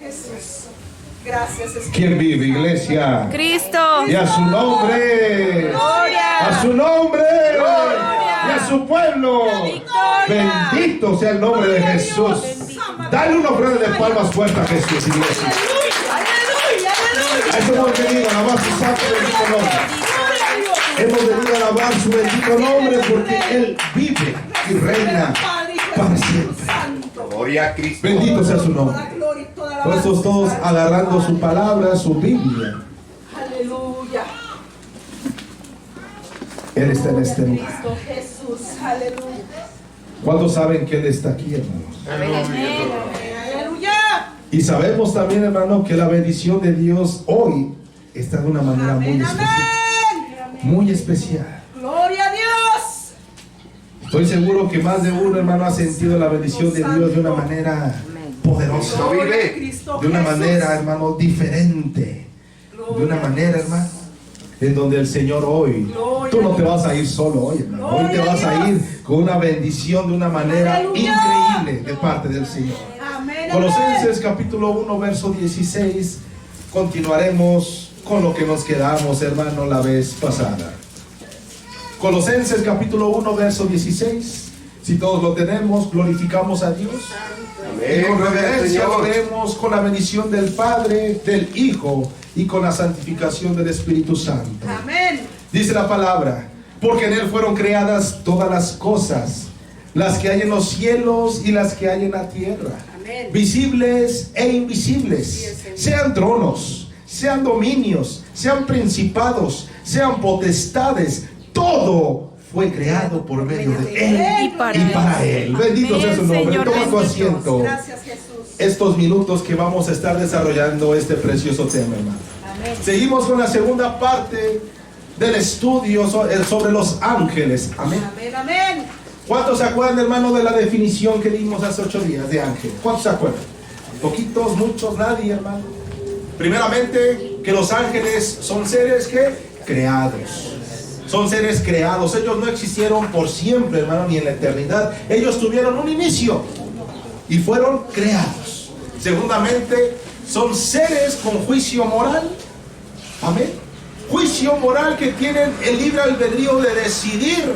Jesús. Gracias, Espíritu. ¿Quién vive, iglesia? Cristo. Y a su nombre. Gloria. A su nombre. Gloria. Y a su pueblo. Victoria. Bendito sea el nombre de Jesús. Dale una ofrenda de palmas fuerte a Jesús, iglesia. Aleluya, aleluya. A eso hemos venido a alabar su santo y bendito nombre. Hemos venido a alabar su bendito nombre porque Él vive y reina para siempre. Gloria a Cristo. Bendito sea su nombre. Toda gloria y toda Por eso alabanza. todos agarrando su palabra, su Biblia. Aleluya. Él está en este lugar. Cristo Jesús. Aleluya. ¿Cuántos saben que Él está aquí, hermanos? Aleluya. Y sabemos también, hermano, que la bendición de Dios hoy está de una manera muy Amén, especial. amén. Muy especial. Gloria a Dios. Estoy seguro que más de uno, hermano, ha sentido la bendición de Dios de una manera poderosa. Gloria a Cristo De una Jesús. manera, hermano, diferente. De una manera, hermano, en donde el Señor hoy, tú no te vas a ir solo hoy, hermano. Hoy te vas a ir con una bendición de una manera increíble de parte del Señor. Amén. Colosenses capítulo 1, verso 16. Continuaremos con lo que nos quedamos, hermano, la vez pasada. Colosenses capítulo 1, verso 16. Si todos lo tenemos, glorificamos a Dios. Y con reverencia lo leemos con la bendición del Padre, del Hijo y con la santificación del Espíritu Santo. Amén. Dice la palabra, porque en Él fueron creadas todas las cosas, las que hay en los cielos y las que hay en la tierra, Amén. visibles e invisibles, sean tronos, sean dominios, sean principados, sean potestades, todo fue creado por medio de Él Y para Él. Bendito sea su nombre. Señor, Toma tu bendito. asiento. Gracias, Jesús. Estos minutos que vamos a estar desarrollando este precioso tema, hermano. Amén. Seguimos con la segunda parte del estudio sobre los ángeles. Amén. Amén, amén. ¿Cuántos se acuerdan, hermano, de la definición que dimos hace 8 días de ángel? ¿Cuántos se acuerdan? Poquitos, muchos, nadie, hermano. Primeramente, que los ángeles son seres que creados. Son seres creados. Ellos no existieron por siempre, hermano, ni en la eternidad. Ellos tuvieron un inicio y fueron creados. Segundamente, son seres con juicio moral. Amén. Juicio moral que tienen el libre albedrío de decidir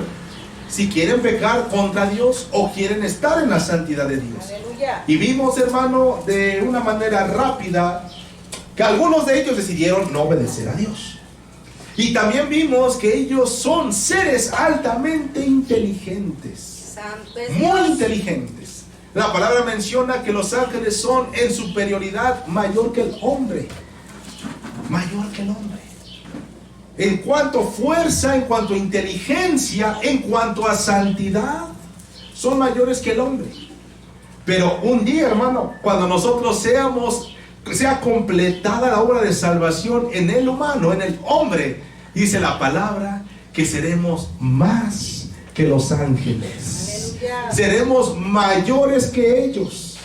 si quieren pecar contra Dios o quieren estar en la santidad de Dios. Aleluya. Y vimos, hermano, de una manera rápida que algunos de ellos decidieron no obedecer a Dios. Y también vimos que ellos son seres altamente inteligentes. Santo es Muy Dios. inteligentes. La palabra menciona que los ángeles son en superioridad mayor que el hombre. Mayor que el hombre. En cuanto a fuerza, en cuanto a inteligencia, en cuanto a santidad, son mayores que el hombre. Pero un día, hermano, cuando nosotros sea completada la obra de salvación en el humano, en el hombre, dice la palabra que seremos más que los ángeles. Aleluya. Seremos mayores que ellos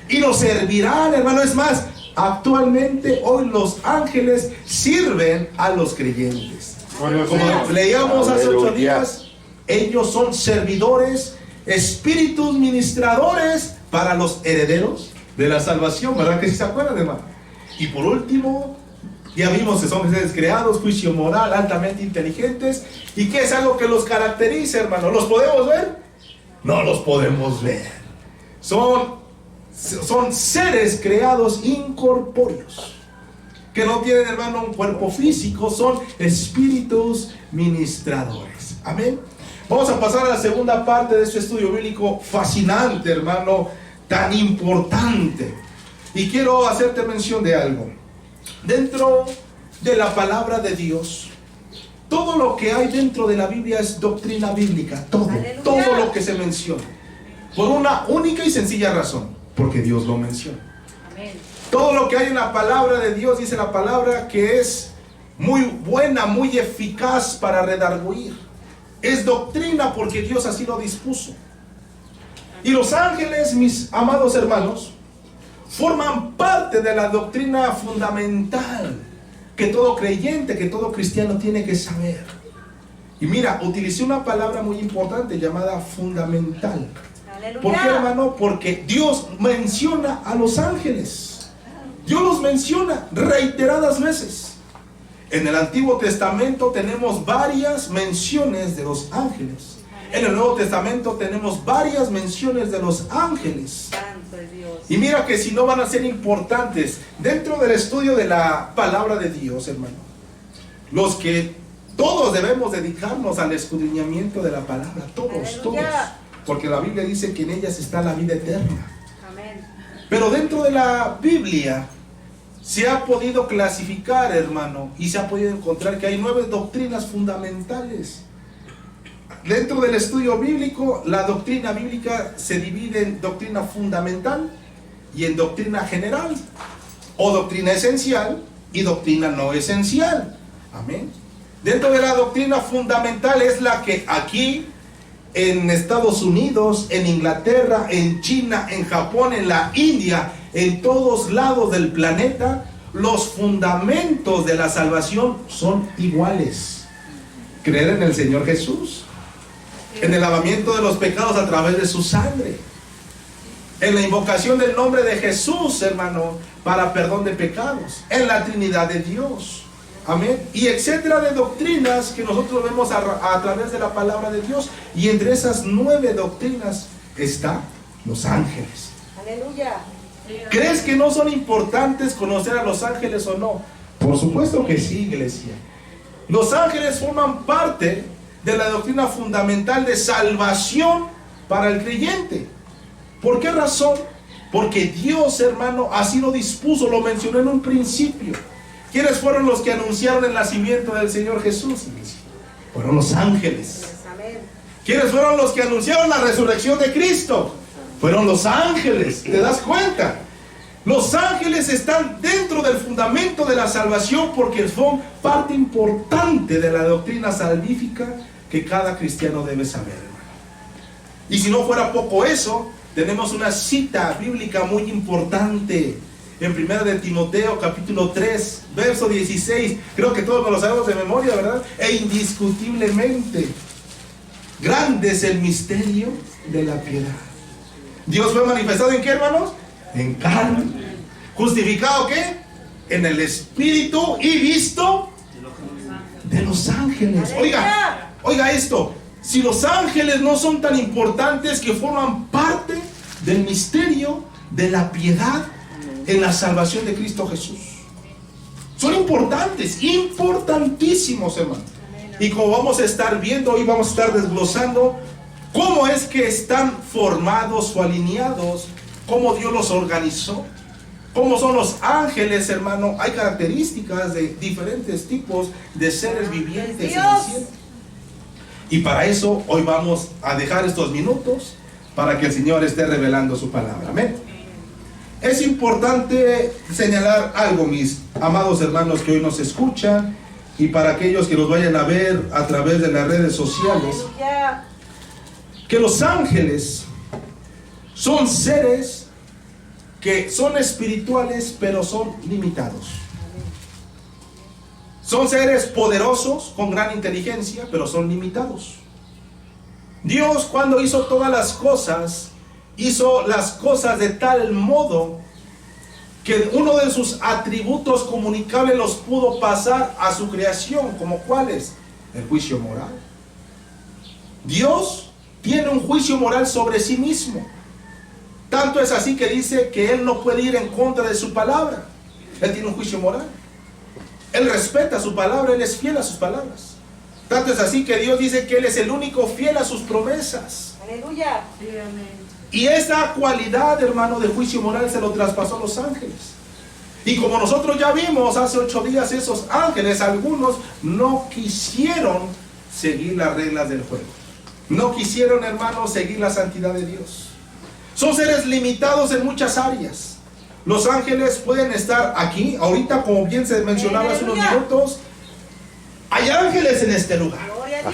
y nos servirán, hermano. Es más, actualmente hoy los ángeles sirven a los creyentes. Como leíamos hace 8 días, ellos son servidores, espíritus ministradores para los herederos de la salvación, ¿verdad que sí se acuerdan, hermano? Y por último, ya vimos que son seres creados, juicio moral, altamente inteligentes. ¿Y qué es algo que los caracteriza, hermano? ¿Los podemos ver? No los podemos ver. Son seres creados incorpóreos, que no tienen, hermano, un cuerpo físico, son espíritus ministradores. Amén. Vamos a pasar a la segunda parte de este estudio bíblico fascinante, hermano, tan importante. Y quiero hacerte mención de algo. Dentro de la palabra de Dios, todo lo que hay dentro de la Biblia es doctrina bíblica. Todo, Aleluya. todo lo que se menciona. Por una única y sencilla razón, porque Dios lo menciona. Amén. Todo lo que hay en la palabra de Dios, dice la palabra, que es muy buena, muy eficaz para redarguir. Es doctrina porque Dios así lo dispuso. Y los ángeles, mis amados hermanos, forman parte de la doctrina fundamental que todo creyente, que todo cristiano tiene que saber. Y mira, utilicé una palabra muy importante llamada fundamental. Aleluya. ¿Por qué, hermano? Porque Dios menciona a los ángeles. Dios los menciona reiteradas veces. En el Antiguo Testamento tenemos varias menciones de los ángeles. En el Nuevo Testamento tenemos varias menciones de los ángeles. Santo es Dios. Y mira que si no van a ser importantes dentro del estudio de la palabra de Dios, hermano. Los que todos debemos dedicarnos al escudriñamiento de la palabra, todos, Aleluya. todos. Porque la Biblia dice que en ellas está la vida eterna. Amén. Pero dentro de la Biblia se ha podido clasificar, hermano, y se ha podido encontrar que hay 9 doctrinas fundamentales. Dentro del estudio bíblico, la doctrina bíblica se divide en doctrina fundamental y en doctrina general, o doctrina esencial y doctrina no esencial. Amén. Dentro de la doctrina fundamental es la que aquí en Estados Unidos, en Inglaterra, en China, en Japón, en la India, en todos lados del planeta, los fundamentos de la salvación son iguales. Creer en el Señor Jesús, en el lavamiento de los pecados a través de su sangre, en la invocación del nombre de Jesús, hermano, para perdón de pecados, en la Trinidad de Dios. Amén. Y etcétera de doctrinas que nosotros vemos a través de la palabra de Dios. Y entre esas 9 doctrinas está los ángeles. Aleluya. ¿Crees que no son importantes conocer a los ángeles o no? Por supuesto que sí, iglesia. Los ángeles forman parte de la doctrina fundamental de salvación para el creyente. ¿Por qué razón? Porque Dios, hermano, así lo dispuso, lo mencionó en un principio. ¿Quiénes fueron los que anunciaron el nacimiento del Señor Jesús? Fueron los ángeles. Amén. ¿Quiénes fueron los que anunciaron la resurrección de Cristo? Fueron los ángeles. ¿Te das cuenta? Los ángeles están dentro del fundamento de la salvación porque son parte importante de la doctrina salvífica que cada cristiano debe saber, hermano. Y si no fuera poco eso, tenemos una cita bíblica muy importante en 1 de Timoteo capítulo 3 verso 16. Creo que todos nos lo sabemos de memoria, ¿verdad? E indiscutiblemente grande es el misterio de la piedad. Dios fue manifestado ¿en qué, hermanos? En carne. ¿Justificado qué? En el Espíritu y visto de los ángeles. Oiga esto. Si los ángeles no son tan importantes que forman parte del misterio de la piedad en la salvación de Cristo Jesús. Son importantes, importantísimos, hermano. Y como vamos a estar viendo, hoy vamos a estar desglosando cómo es que están formados o alineados, cómo Dios los organizó, cómo son los ángeles, hermano. Hay características de diferentes tipos de seres vivientes en el cielo. Y para eso hoy vamos a dejar estos minutos para que el Señor esté revelando su palabra. Amén. Es importante señalar algo, mis amados hermanos que hoy nos escuchan, y para aquellos que nos vayan a ver a través de las redes sociales, que los ángeles son seres que son espirituales, pero son limitados. Son seres poderosos, con gran inteligencia, pero son limitados. Dios, cuando hizo todas las cosas, hizo las cosas de tal modo que uno de sus atributos comunicables los pudo pasar a su creación. ¿Como cuáles? El juicio moral. Dios tiene un juicio moral sobre sí mismo. Tanto es así que dice que Él no puede ir en contra de su palabra. Él tiene un juicio moral. Él respeta su palabra, Él es fiel a sus palabras. Tanto es así que Dios dice que Él es el único fiel a sus promesas. Aleluya. Sí, amén. Y esa cualidad, hermano, de juicio moral se lo traspasó a los ángeles. Y como nosotros ya vimos hace 8 días, esos ángeles, algunos no quisieron seguir las reglas del juego. No quisieron, hermano, seguir la santidad de Dios. Son seres limitados en muchas áreas. Los ángeles pueden estar aquí, ahorita, como bien se mencionaba hace unos minutos. Hay ángeles en este lugar.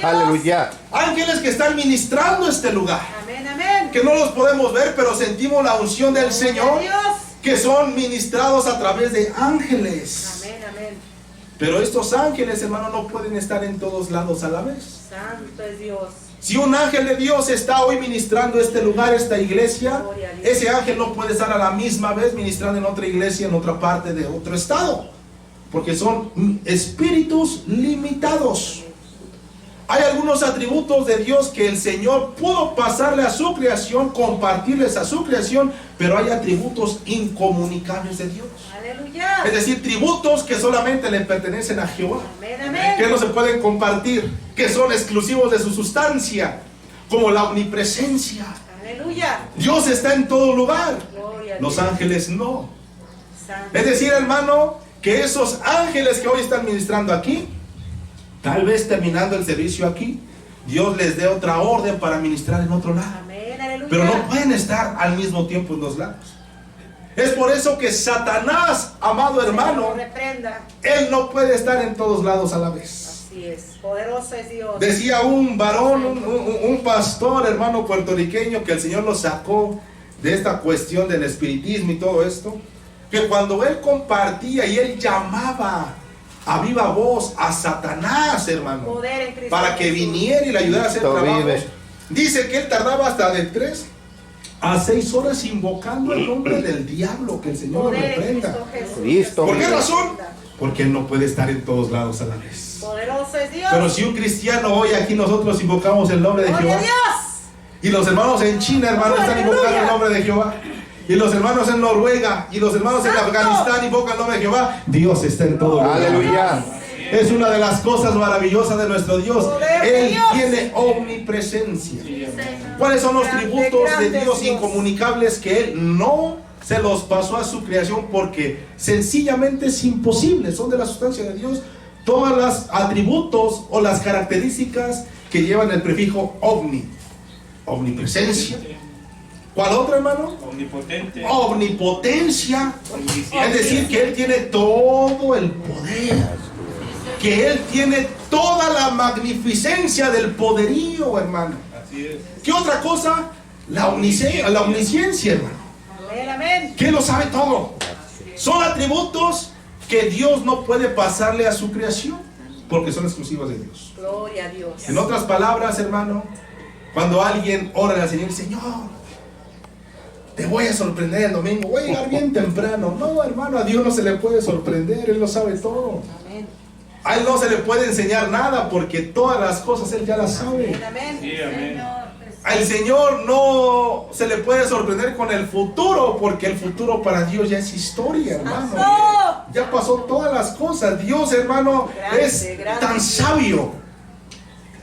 Aleluya. Ángeles que están ministrando este lugar. Amén, amén. Que no los podemos ver, pero sentimos la unción del Señor. Que son ministrados a través de ángeles. Amén, amén. Pero estos ángeles, hermano, no pueden estar en todos lados a la vez. Santo es Dios. Si un ángel de Dios está hoy ministrando este lugar, esta iglesia, ese ángel no puede estar a la misma vez ministrando en otra iglesia, en otra parte de otro estado, porque son espíritus limitados. Hay algunos atributos de Dios que el Señor pudo pasarle a su creación, compartirles a su creación, pero hay atributos incomunicables de Dios. Aleluya. Es decir, tributos que solamente le pertenecen a Jehová, Amén, amén. que no se pueden compartir, que son exclusivos de su sustancia, como la omnipresencia. Aleluya. Dios está en todo lugar, Gloria a los Dios. ángeles no. Santo. Es decir, hermano, que esos ángeles que hoy están ministrando aquí, tal vez terminando el servicio aquí, Dios les dé otra orden para ministrar en otro lado. Amén, aleluya. Pero no pueden estar al mismo tiempo en dos lados. Es por eso que Satanás, amado hermano, Señor, reprenda. él no puede estar en todos lados a la vez. Así es. Poderoso es Dios. Decía un varón, un pastor, hermano puertorriqueño, que el Señor lo sacó de esta cuestión del espiritismo y todo esto, que cuando él compartía y él llamaba a viva voz a Satanás, hermano, Poder en Cristo para que Jesús. viniera y le ayudara a hacer Cristo trabajos, vive. dice que él tardaba hasta de 3 a 6 horas invocando el nombre del diablo, que el Señor lo Poder en reprenda. Cristo Jesús. Cristo ¿Por qué vive. razón? Porque él no puede estar en todos lados a la vez. Poderoso es Dios. Pero si un cristiano hoy aquí nosotros invocamos el nombre de Gloria a Jehová, Dios. y los hermanos en China, hermano, están invocando el nombre de Jehová, y los hermanos en Noruega y los hermanos en ¡Santo! Afganistán invocan el nombre de Jehová, Dios está en todo lugar. Aleluya. Es una de las cosas maravillosas de nuestro Dios. Poder de Él Dios. tiene omnipresencia. ¿Cuáles son los Grande, tributos de grande Dios Dios. incomunicables que Él no se los pasó a su creación? Porque sencillamente es imposible, son de la sustancia de Dios. Todos los atributos o las características que llevan el prefijo omni, omnipresencia. ¿Cuál otro, hermano? Omnipotente. Omnipotencia. Omnisciente. Es decir, que Él tiene todo el poder, que Él tiene toda la magnificencia del poderío, hermano. Así es. ¿Qué otra cosa? La omnisciencia, hermano. Amén, amén. Que Él lo sabe todo. Son atributos que Dios no puede pasarle a su creación, porque son exclusivos de Dios. Gloria a Dios. En otras palabras, hermano, cuando alguien ora al Señor, Señor, te voy a sorprender el domingo, voy a llegar bien temprano. No, hermano, a Dios no se le puede sorprender, Él lo sabe todo. Amén. A Él no se le puede enseñar nada, porque todas las cosas Él ya las sabe. Amén. Sí, amén. Al Señor no se le puede sorprender con el futuro, porque el futuro para Dios ya es historia, hermano. ¡Santo! Ya pasó todas las cosas. Dios, hermano, Grande, es grande. tan sabio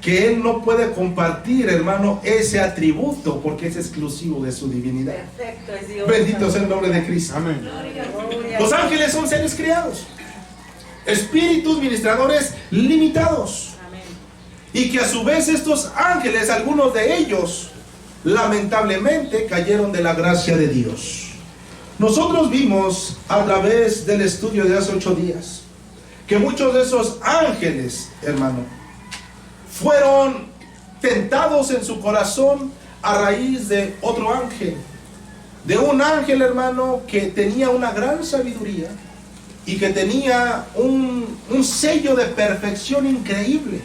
que Él no puede compartir, hermano, ese atributo, porque es exclusivo de su divinidad. Perfecto es Dios. Bendito sea el nombre de Cristo. Amén. Gloria a Los Dios. ángeles son seres creados, espíritus ministradores limitados. Amén. Y que a su vez estos ángeles, algunos de ellos, lamentablemente cayeron de la gracia de Dios. Nosotros vimos a través del estudio de hace 8 días que muchos de esos ángeles, hermano, fueron tentados en su corazón a raíz de otro ángel. De un ángel, hermano, que tenía una gran sabiduría y que tenía un sello de perfección increíble.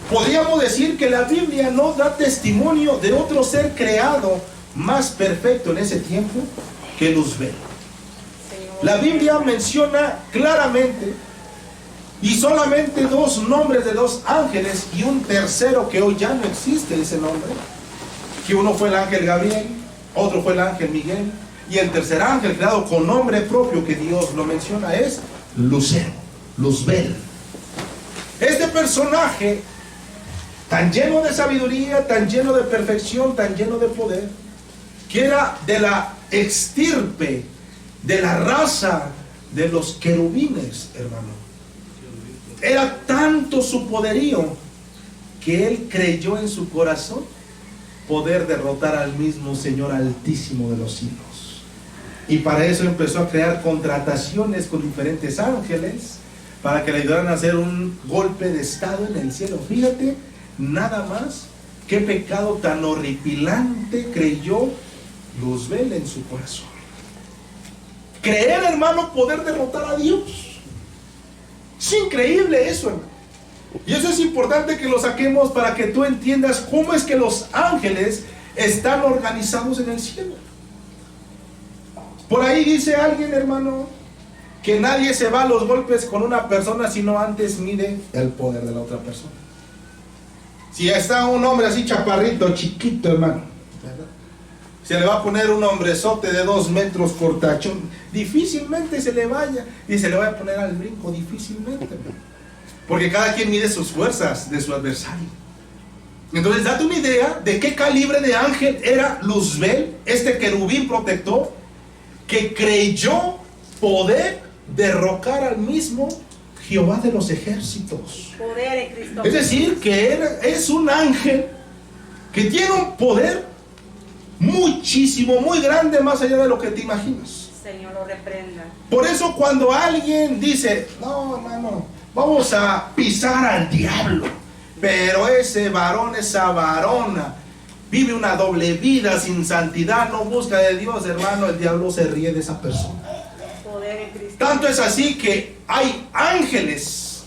Podríamos decir que la Biblia no da testimonio de otro ser creado más perfecto en ese tiempo que Luzbel. La Biblia menciona claramente y solamente 2 nombres de 2 ángeles y un tercero que hoy ya no existe ese nombre, que uno fue el ángel Gabriel, otro fue el ángel Miguel, y el tercer ángel creado con nombre propio que Dios lo menciona es Lucero, Luzbel. Este personaje tan lleno de sabiduría, tan lleno de perfección, tan lleno de poder, que era de la extirpe, de la raza de los querubines, hermano. Era tanto su poderío que él creyó en su corazón poder derrotar al mismo Señor Altísimo de los cielos. Y para eso empezó a crear contrataciones con diferentes ángeles para que le ayudaran a hacer un golpe de estado en el cielo. Fíjate, nada más qué pecado tan horripilante creyó Luzbel en su corazón. Creer, hermano, poder derrotar a Dios. Es increíble eso, hermano. Y eso es importante que lo saquemos para que tú entiendas cómo es que los ángeles están organizados en el cielo. Por ahí dice alguien, hermano, que nadie se va a los golpes con una persona sino antes mide el poder de la otra persona. Si está un hombre así chaparrito, chiquito, hermano, ¿verdad? Se le va a poner un hombrezote de 2 metros cortachón, difícilmente se le vaya y se le va a poner al brinco, difícilmente, hermano. Porque cada quien mide sus fuerzas de su adversario. Entonces date una idea de qué calibre de ángel era Luzbel, este querubín protector, que creyó poder derrocar al mismo Jehová de los ejércitos. Poder en Cristo. Es decir, que es un ángel que tiene un poder muchísimo, muy grande, más allá de lo que te imaginas. Señor lo reprenda. Por eso cuando alguien dice, no, hermano, vamos a pisar al diablo, pero ese varón, esa varona, vive una doble vida sin santidad, no busca de Dios, hermano, el diablo se ríe de esa persona. Poder en Cristo. Tanto es así que hay ángeles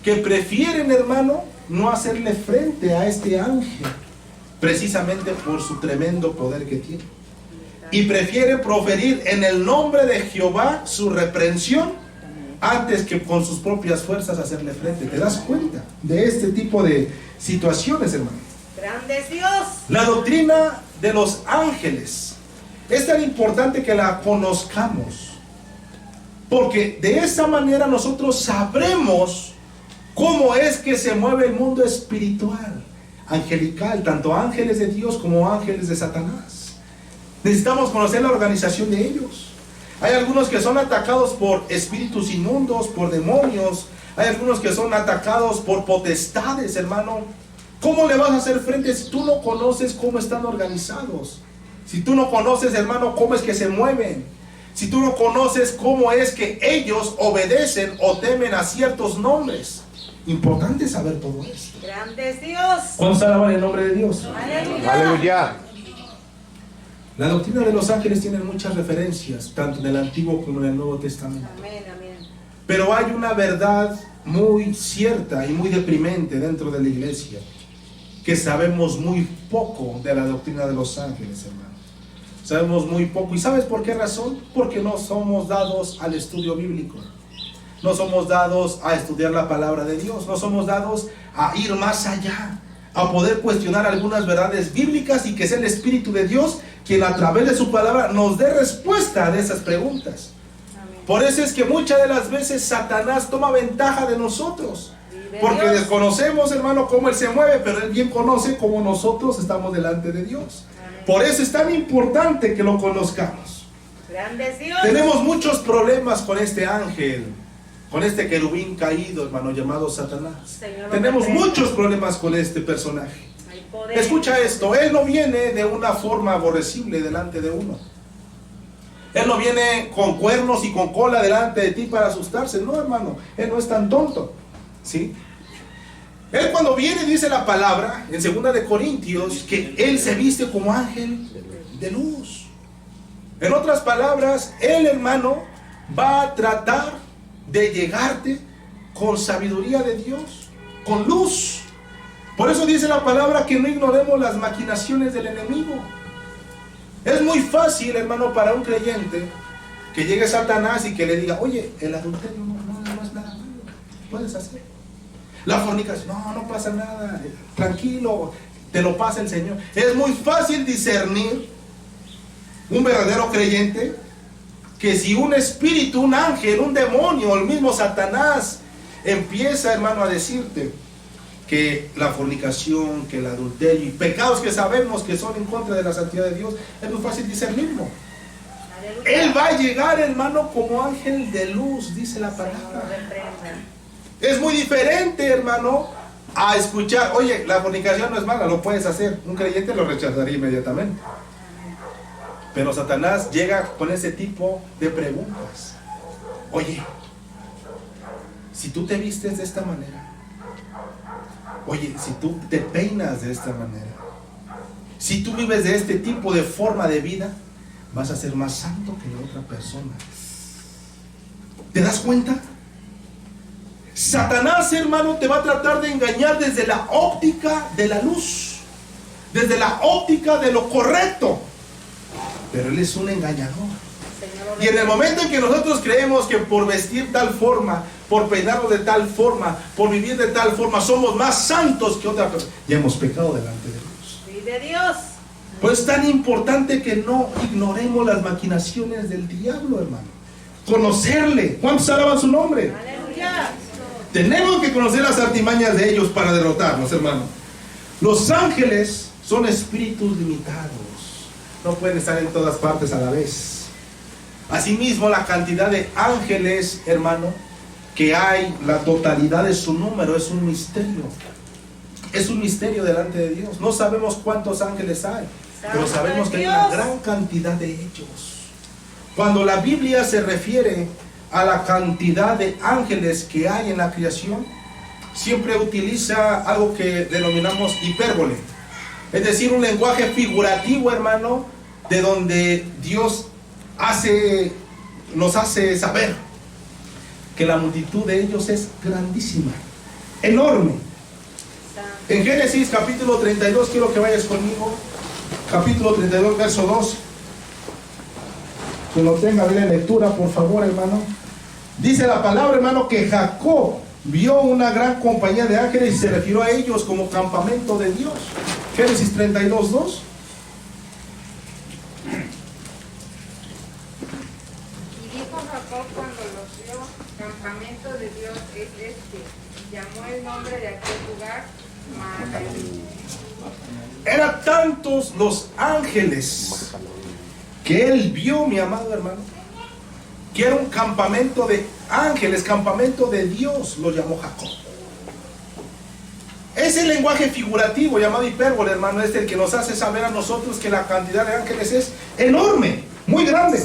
que prefieren, hermano, no hacerle frente a este ángel, precisamente por su tremendo poder que tiene. Y prefieren proferir en el nombre de Jehová su reprensión antes que con sus propias fuerzas hacerle frente. ¿Te das cuenta de este tipo de situaciones, hermano? Grande es Dios. La doctrina de los ángeles es tan importante que la conozcamos, porque de esa manera nosotros sabremos cómo es que se mueve el mundo espiritual, angelical, tanto ángeles de Dios como ángeles de Satanás. Necesitamos conocer la organización de ellos. Hay algunos que son atacados por espíritus inmundos, por demonios. Hay algunos que son atacados por potestades, hermano. ¿Cómo le vas a hacer frente si tú no conoces cómo están organizados? Si tú no conoces, hermano, cómo es que se mueven. Si tú no conoces cómo es que ellos obedecen o temen a ciertos nombres. Importante saber todo esto. Grande es Dios. ¿Cuántos alaban el nombre de Dios? Aleluya. Aleluya. La doctrina de los ángeles tiene muchas referencias, tanto en el Antiguo como en el Nuevo Testamento. Amén, amén. Pero hay una verdad muy cierta y muy deprimente dentro de la iglesia, que sabemos muy poco de la doctrina de los ángeles, hermano. Sabemos muy poco. ¿Y sabes por qué razón? Porque no somos dados al estudio bíblico. No somos dados a estudiar la palabra de Dios. No somos dados a ir más allá, a poder cuestionar algunas verdades bíblicas y que sea el Espíritu de Dios quien a través de su palabra nos dé respuesta a esas preguntas. Amén. Por eso es que muchas de las veces Satanás toma ventaja de nosotros, porque Dios. desconocemos, hermano, cómo Él se mueve, pero Él bien conoce cómo nosotros estamos delante de Dios. Amén. Por eso es tan importante que lo conozcamos. Grande es Dios. Tenemos muchos problemas con este ángel, con este querubín caído, hermano, llamado Satanás. Señor, Tenemos reprenda. muchos problemas con este personaje. Hay poder. Escucha esto, Él no viene de una forma aborrecible delante de uno. Él no viene con cuernos y con cola delante de ti para asustarse. No, hermano, Él no es tan tonto, ¿sí? Él cuando viene, dice la palabra en 2 de Corintios, que Él se viste como ángel de luz. En otras palabras, Él, hermano, va a tratar de llegarte con sabiduría de Dios, con luz. Por eso dice la palabra que no ignoremos las maquinaciones del enemigo. Es muy fácil, hermano, para un creyente que llegue Satanás y que le diga, oye, el adulterio no es nada malo, puedes hacer. La fornicación, no pasa nada, tranquilo, te lo pasa el Señor. Es muy fácil discernir un verdadero creyente que si un espíritu, un ángel, un demonio, el mismo Satanás empieza, hermano, a decirte que la fornicación, que el adulterio y pecados que sabemos que son en contra de la santidad de Dios, es muy fácil discernirlo. Aleluya. Él va a llegar, hermano, como ángel de luz, dice la Señor, palabra. reprenda. Es muy diferente, hermano, a escuchar, oye, la fornicación no es mala, lo puedes hacer. Un creyente lo rechazaría inmediatamente. Pero Satanás llega con ese tipo de preguntas. Oye, si tú te vistes de esta manera, oye, si tú te peinas de esta manera, si tú vives de este tipo de forma de vida, vas a ser más santo que la otra persona. ¿Te das cuenta? Satanás, hermano, te va a tratar de engañar desde la óptica de la luz, desde la óptica de lo correcto. Pero él es un engañador. Y en el momento en que nosotros creemos que por vestir tal forma, por peinarnos de tal forma, por vivir de tal forma, somos más santos que otra persona, ya hemos pecado delante de Dios. Sí, de Dios. Pues es tan importante que no ignoremos las maquinaciones del diablo, hermano. Conocerle. ¿Cuántos alaban su nombre? Aleluya. Tenemos que conocer las artimañas de ellos para derrotarnos, hermano. Los ángeles son espíritus limitados. No pueden estar en todas partes a la vez. Asimismo, la cantidad de ángeles, hermano, que hay, la totalidad de su número, es un misterio. Es un misterio delante de Dios. No sabemos cuántos ángeles hay, pero sabemos que hay una gran cantidad de ellos. Cuando la Biblia se refiere a la cantidad de ángeles que hay en la creación, siempre utiliza algo que denominamos hipérbole. Es decir, un lenguaje figurativo, hermano, de donde Dios nos hace saber que la multitud de ellos es grandísima, enorme. En Génesis capítulo 32, quiero que vayas conmigo, capítulo 32, verso 2. Que lo tenga bien en lectura, por favor, hermano. Dice la palabra, hermano, que Jacob vio una gran compañía de ángeles y se refirió a ellos como campamento de Dios. Génesis 32, 2. Y dijo Jacob cuando los vio, campamento de Dios es este, y llamó el nombre de aquel lugar Mahalel. Eran tantos los ángeles que él vio, mi amado hermano, que era un campamento de ángeles, campamento de Dios, lo llamó Jacob. Ese lenguaje figurativo llamado hipérbole, hermano, es el que nos hace saber a nosotros que la cantidad de ángeles es enorme, muy grande.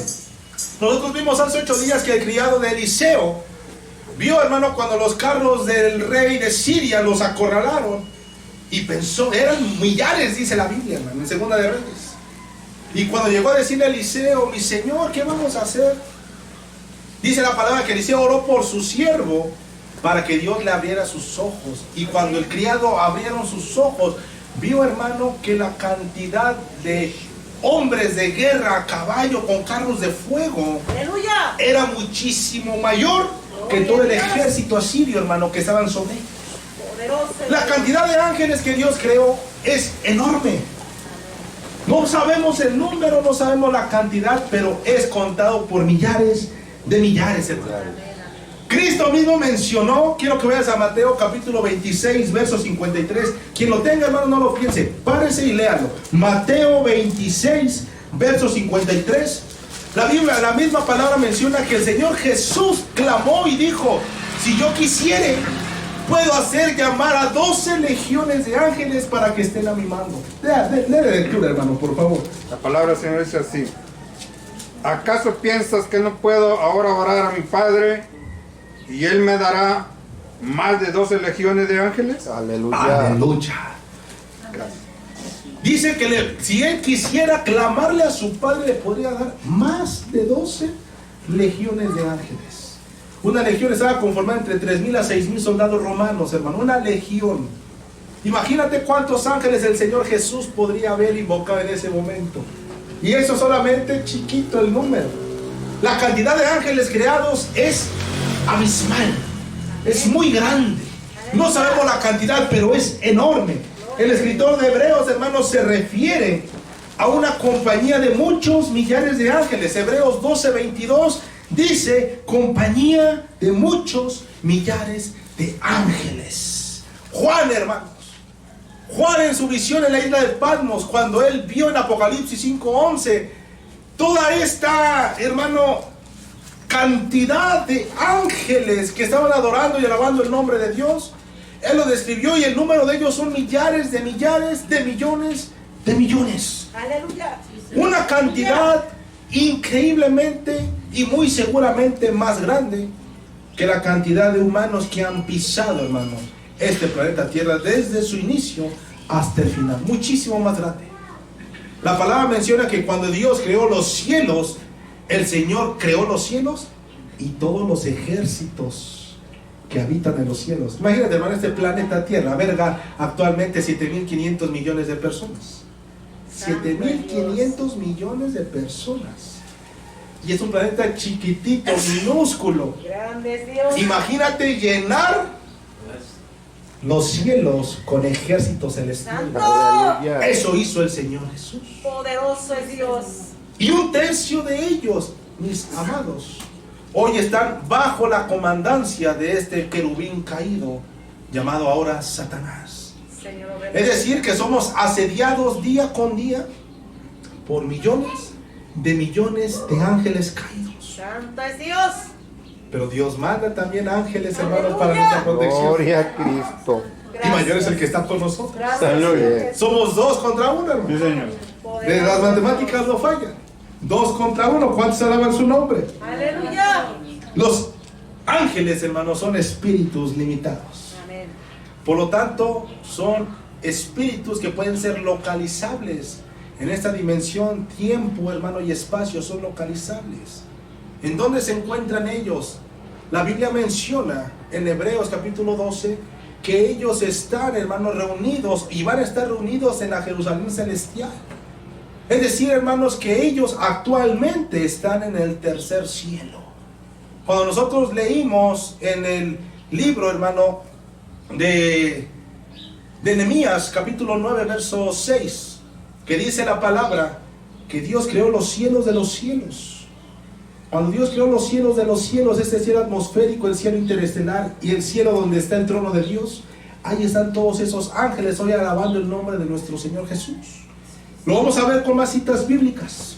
Nosotros vimos hace 8 días que el criado de Eliseo vio, hermano, cuando los carros del rey de Siria los acorralaron, y pensó, eran millares, dice la Biblia, hermano, en Segunda de Reyes. Y cuando llegó a decirle a Eliseo, mi señor, ¿qué vamos a hacer? Dice la palabra que Eliseo oró por su siervo para que Dios le abriera sus ojos. Y cuando el criado abrieron sus ojos, vio, hermano, que la cantidad de hombres de guerra a caballo con carros de fuego Aleluya. era muchísimo mayor que todo el ejército asirio, hermano, que estaban sobre ellos. Poderoso. La cantidad de ángeles que Dios creó es enorme. No sabemos el número, no sabemos la cantidad, pero es contado por millares de millares, hermano. Cristo mismo mencionó, quiero que vayas a Mateo capítulo 26, verso 53. Quien lo tenga, hermano, no lo piense, párese y léalo. Mateo 26, verso 53. La Biblia, la misma palabra menciona que el Señor Jesús clamó y dijo, si yo quisiere, puedo hacer llamar a 12 legiones de ángeles para que estén a mi mando. Lee lectura, hermano, por favor. La palabra del Señor dice así: ¿acaso piensas que no puedo ahora orar a mi Padre y Él me dará más de 12 legiones de ángeles? Aleluya. Aleluya. Dice que si él quisiera clamarle a su Padre, le podría dar más de 12 legiones de ángeles. Una legión estaba conformada entre 3,000 a 6,000 soldados romanos, hermano. Una legión. Imagínate cuántos ángeles el Señor Jesús podría haber invocado en ese momento. Y eso solamente chiquito el número. La cantidad de ángeles creados es abismal. Es muy grande. No sabemos la cantidad, pero es enorme. El escritor de Hebreos, hermanos, se refiere a una compañía de muchos millares de ángeles. Hebreos 12:22 dice, compañía de muchos millares de ángeles. Juan, hermanos, Juan en su visión en la isla de Patmos, cuando él vio en Apocalipsis 5:11 toda esta, hermano, cantidad de ángeles que estaban adorando y alabando el nombre de Dios, él lo describió y el número de ellos son millares, de millones, de millones. Aleluya. Una cantidad increíblemente y muy seguramente más grande que la cantidad de humanos que han pisado, hermanos, este planeta Tierra desde su inicio hasta el final. Muchísimo más grande. La palabra menciona que cuando Dios creó los cielos, el Señor creó los cielos y todos los ejércitos que habitan en los cielos. Imagínate, hermano, este planeta Tierra alberga actualmente 7.500 millones de personas. 7.500 millones de personas. Y es un planeta chiquitito, minúsculo. Grande es Dios. Imagínate llenar los cielos con ejércitos celestiales. Santo. Eso hizo el Señor Jesús. Poderoso es Dios. Y un tercio de ellos, mis amados, hoy están bajo la comandancia de este querubín caído, llamado ahora Satanás. Señor, Es decir, que somos asediados día con día por millones de ángeles caídos. Santo es Dios. Pero Dios manda también ángeles, hermanos, Aleluya. para nuestra protección. Gloria a Cristo. Y mayor es el que está con nosotros. Gracias. Aleluya. Somos 2 contra 1, hermano. Sí, Señor. De las matemáticas no fallan. 2 contra 1. ¿Cuántos alaban su nombre? Aleluya. Los ángeles, hermanos, son espíritus limitados. Amén. Por lo tanto, son espíritus que pueden ser localizables. En esta dimensión, tiempo, hermano, y espacio son localizables. ¿En dónde se encuentran ellos? La Biblia menciona en Hebreos capítulo 12 que ellos están, hermanos, reunidos y van a estar reunidos en la Jerusalén celestial. Es decir, hermanos, que ellos actualmente están en el tercer cielo. Cuando nosotros leímos en el libro, hermano, de Nehemías capítulo 9 verso 6, que dice la palabra que Dios creó los cielos de los cielos. Cuando Dios creó los cielos de los cielos, este cielo atmosférico, el cielo interestelar y el cielo donde está el trono de Dios, ahí están todos esos ángeles hoy alabando el nombre de nuestro Señor Jesús. Lo vamos a ver con más citas bíblicas.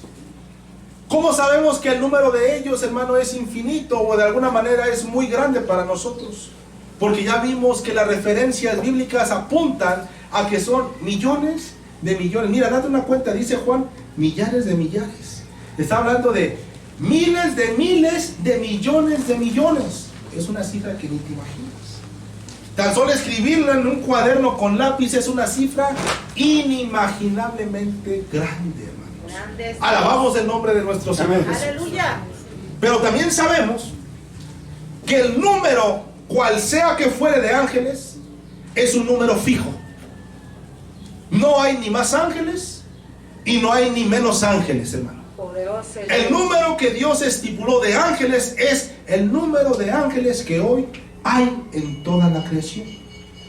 ¿Cómo sabemos que el número de ellos, hermano, es infinito o de alguna manera es muy grande para nosotros? Porque ya vimos que las referencias bíblicas apuntan a que son millones de millones. Mira, date una cuenta, dice Juan, millares de millares. Está hablando de miles de miles de millones de millones. Es una cifra que ni te imaginas. Tan solo escribirla en un cuaderno con lápiz es una cifra inimaginablemente grande, hermanos. Grande es Dios. Alabamos el nombre de nuestro Señor Jesús. Aleluya. Pero también sabemos que el número, cual sea que fuere de ángeles, es un número fijo. No hay ni más ángeles y no hay ni menos ángeles, hermano. Poderoso es El Dios. número que Dios estipuló de ángeles es el número de ángeles que hoy hay en toda la creación.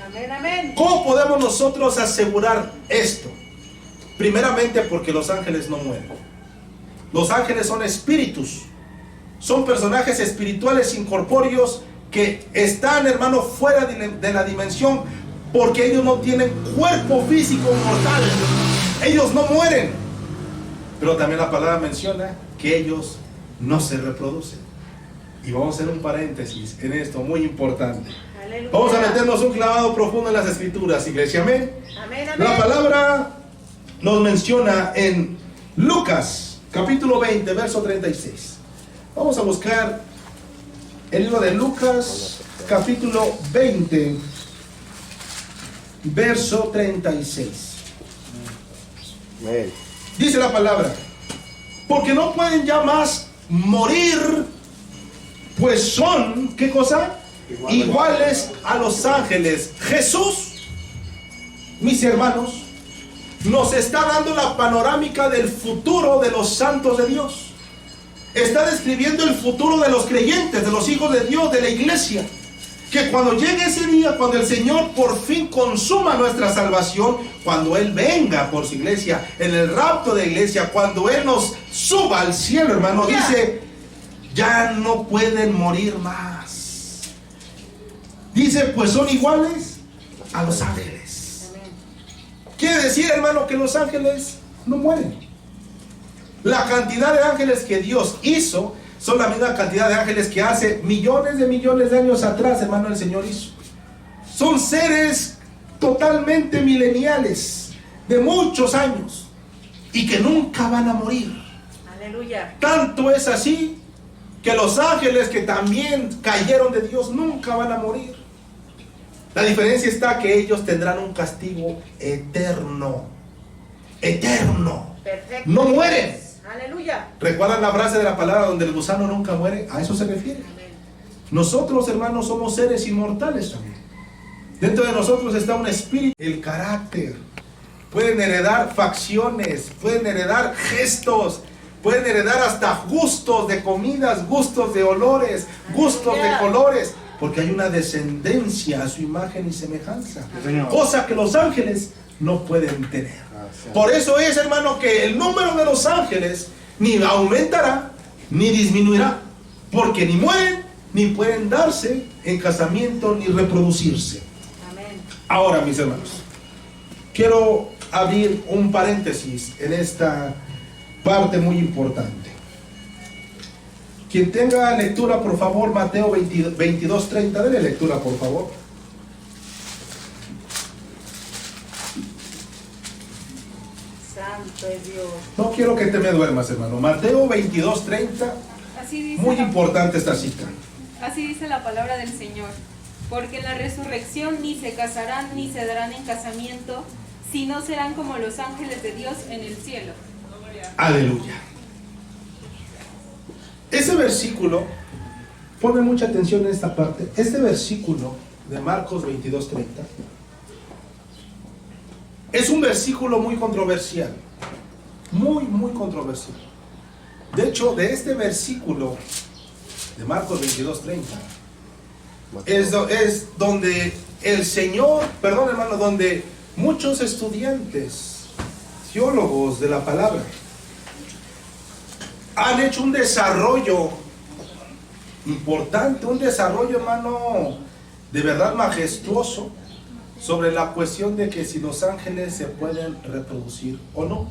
Amén, amén. ¿Cómo podemos nosotros asegurar esto? Primeramente porque los ángeles no mueren. Los ángeles son espíritus. Son personajes espirituales incorpóreos que están, hermano, fuera de la dimensión porque ellos no tienen cuerpo físico mortal. Ellos no mueren. Pero también la palabra menciona que ellos no se reproducen. Y vamos a hacer un paréntesis en esto muy importante. Aleluya. Vamos a meternos un clavado profundo en las escrituras, iglesia. Amén. Amén, amén. La palabra nos menciona en Lucas capítulo 20 verso 36. Vamos a buscar el libro de Lucas capítulo 20 verso 36. Dice la palabra: porque no pueden ya más morir, pues son, ¿qué cosa? Iguales a los ángeles. Jesús, mis hermanos, nos está dando la panorámica del futuro de los santos de Dios. Está describiendo el futuro de los creyentes, de los hijos de Dios, de la iglesia. Que cuando llegue ese día, cuando el Señor por fin consuma nuestra salvación, cuando Él venga por su iglesia, en el rapto de iglesia, cuando Él nos suba al cielo, hermano, dice, ya no pueden morir más. Dice, pues son iguales a los ángeles. Quiere decir, hermano, que los ángeles no mueren. La cantidad de ángeles que Dios hizo son la misma cantidad de ángeles que hace millones de años atrás, hermano, el Señor hizo. Son seres totalmente mileniales, de muchos años, y que nunca van a morir. Aleluya. Tanto es así que los ángeles que también cayeron de Dios nunca van a morir. La diferencia está que ellos tendrán un castigo eterno. Eterno. Perfecto. No mueren. Aleluya. ¿Recuerdan la frase de la palabra donde el gusano nunca muere? A eso se refiere. Nosotros, hermanos, somos seres inmortales también. Dentro de nosotros está un espíritu, el carácter. Pueden heredar facciones, pueden heredar gestos, pueden heredar hasta gustos de comidas, gustos de olores, gustos de colores, porque hay una descendencia a su imagen y semejanza, cosa que los ángeles no pueden tener. Por eso es, hermano, que el número de los ángeles ni aumentará ni disminuirá, porque ni mueren ni pueden darse en casamiento ni reproducirse. Amén. Ahora, mis hermanos, quiero abrir un paréntesis en esta parte muy importante. Quien tenga lectura, por favor, Mateo 22:30, dele lectura, por favor. Santo es Dios. No quiero que te me duermas, hermano. Mateo 22:30, Así dice, muy importante esta cita. así dice la palabra del Señor. Porque en la resurrección ni se casarán ni se darán en casamiento, sino serán como los ángeles de Dios en el cielo. Aleluya. Ese versículo, ponme mucha atención en esta parte. Este versículo de Marcos 22:30 es un versículo muy controversial. Muy controversial. De hecho, de este versículo de Marcos 22:30 es donde el Señor, perdón, hermano, donde muchos estudiantes, teólogos de la palabra, han hecho un desarrollo importante, un desarrollo, hermano, de verdad majestuoso, sobre la cuestión de que si los ángeles se pueden reproducir o no.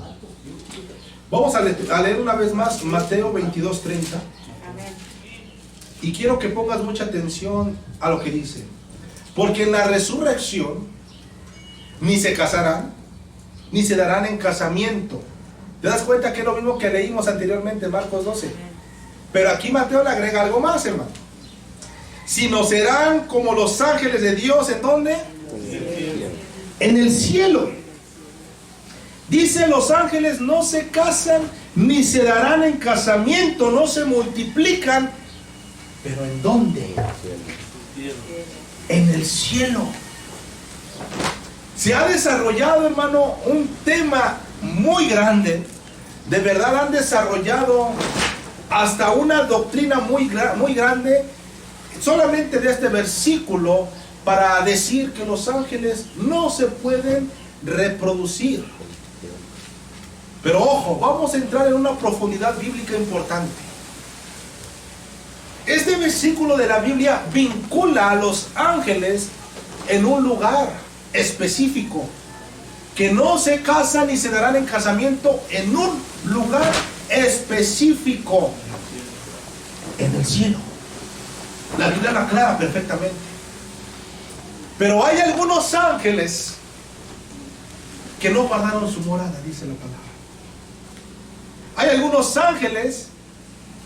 Vamos a leer una vez más Mateo 22:30. Amén. Y quiero que pongas mucha atención a lo que dice. Porque en la resurrección ni se casarán, ni se darán en casamiento. ¿Te das cuenta que es lo mismo que leímos anteriormente en Marcos 12? Pero aquí Mateo le agrega algo más, hermano. Sino serán como los ángeles de Dios, ¿en dónde? En el cielo. Dice, los ángeles no se casan ni se darán en casamiento, no se multiplican. ¿Pero en dónde? En el cielo. Se ha desarrollado, hermano, un tema muy grande. De verdad han desarrollado hasta una doctrina muy grande solamente de este versículo, para decir que los ángeles no se pueden reproducir. Pero ojo, vamos a entrar en una profundidad bíblica importante. Este versículo de la Biblia vincula a los ángeles en un lugar específico, que no se casan ni se darán en casamiento, en un lugar específico, en el cielo. La Biblia lo aclara perfectamente. Pero hay algunos ángeles que no guardaron su morada, dice la palabra. Hay algunos ángeles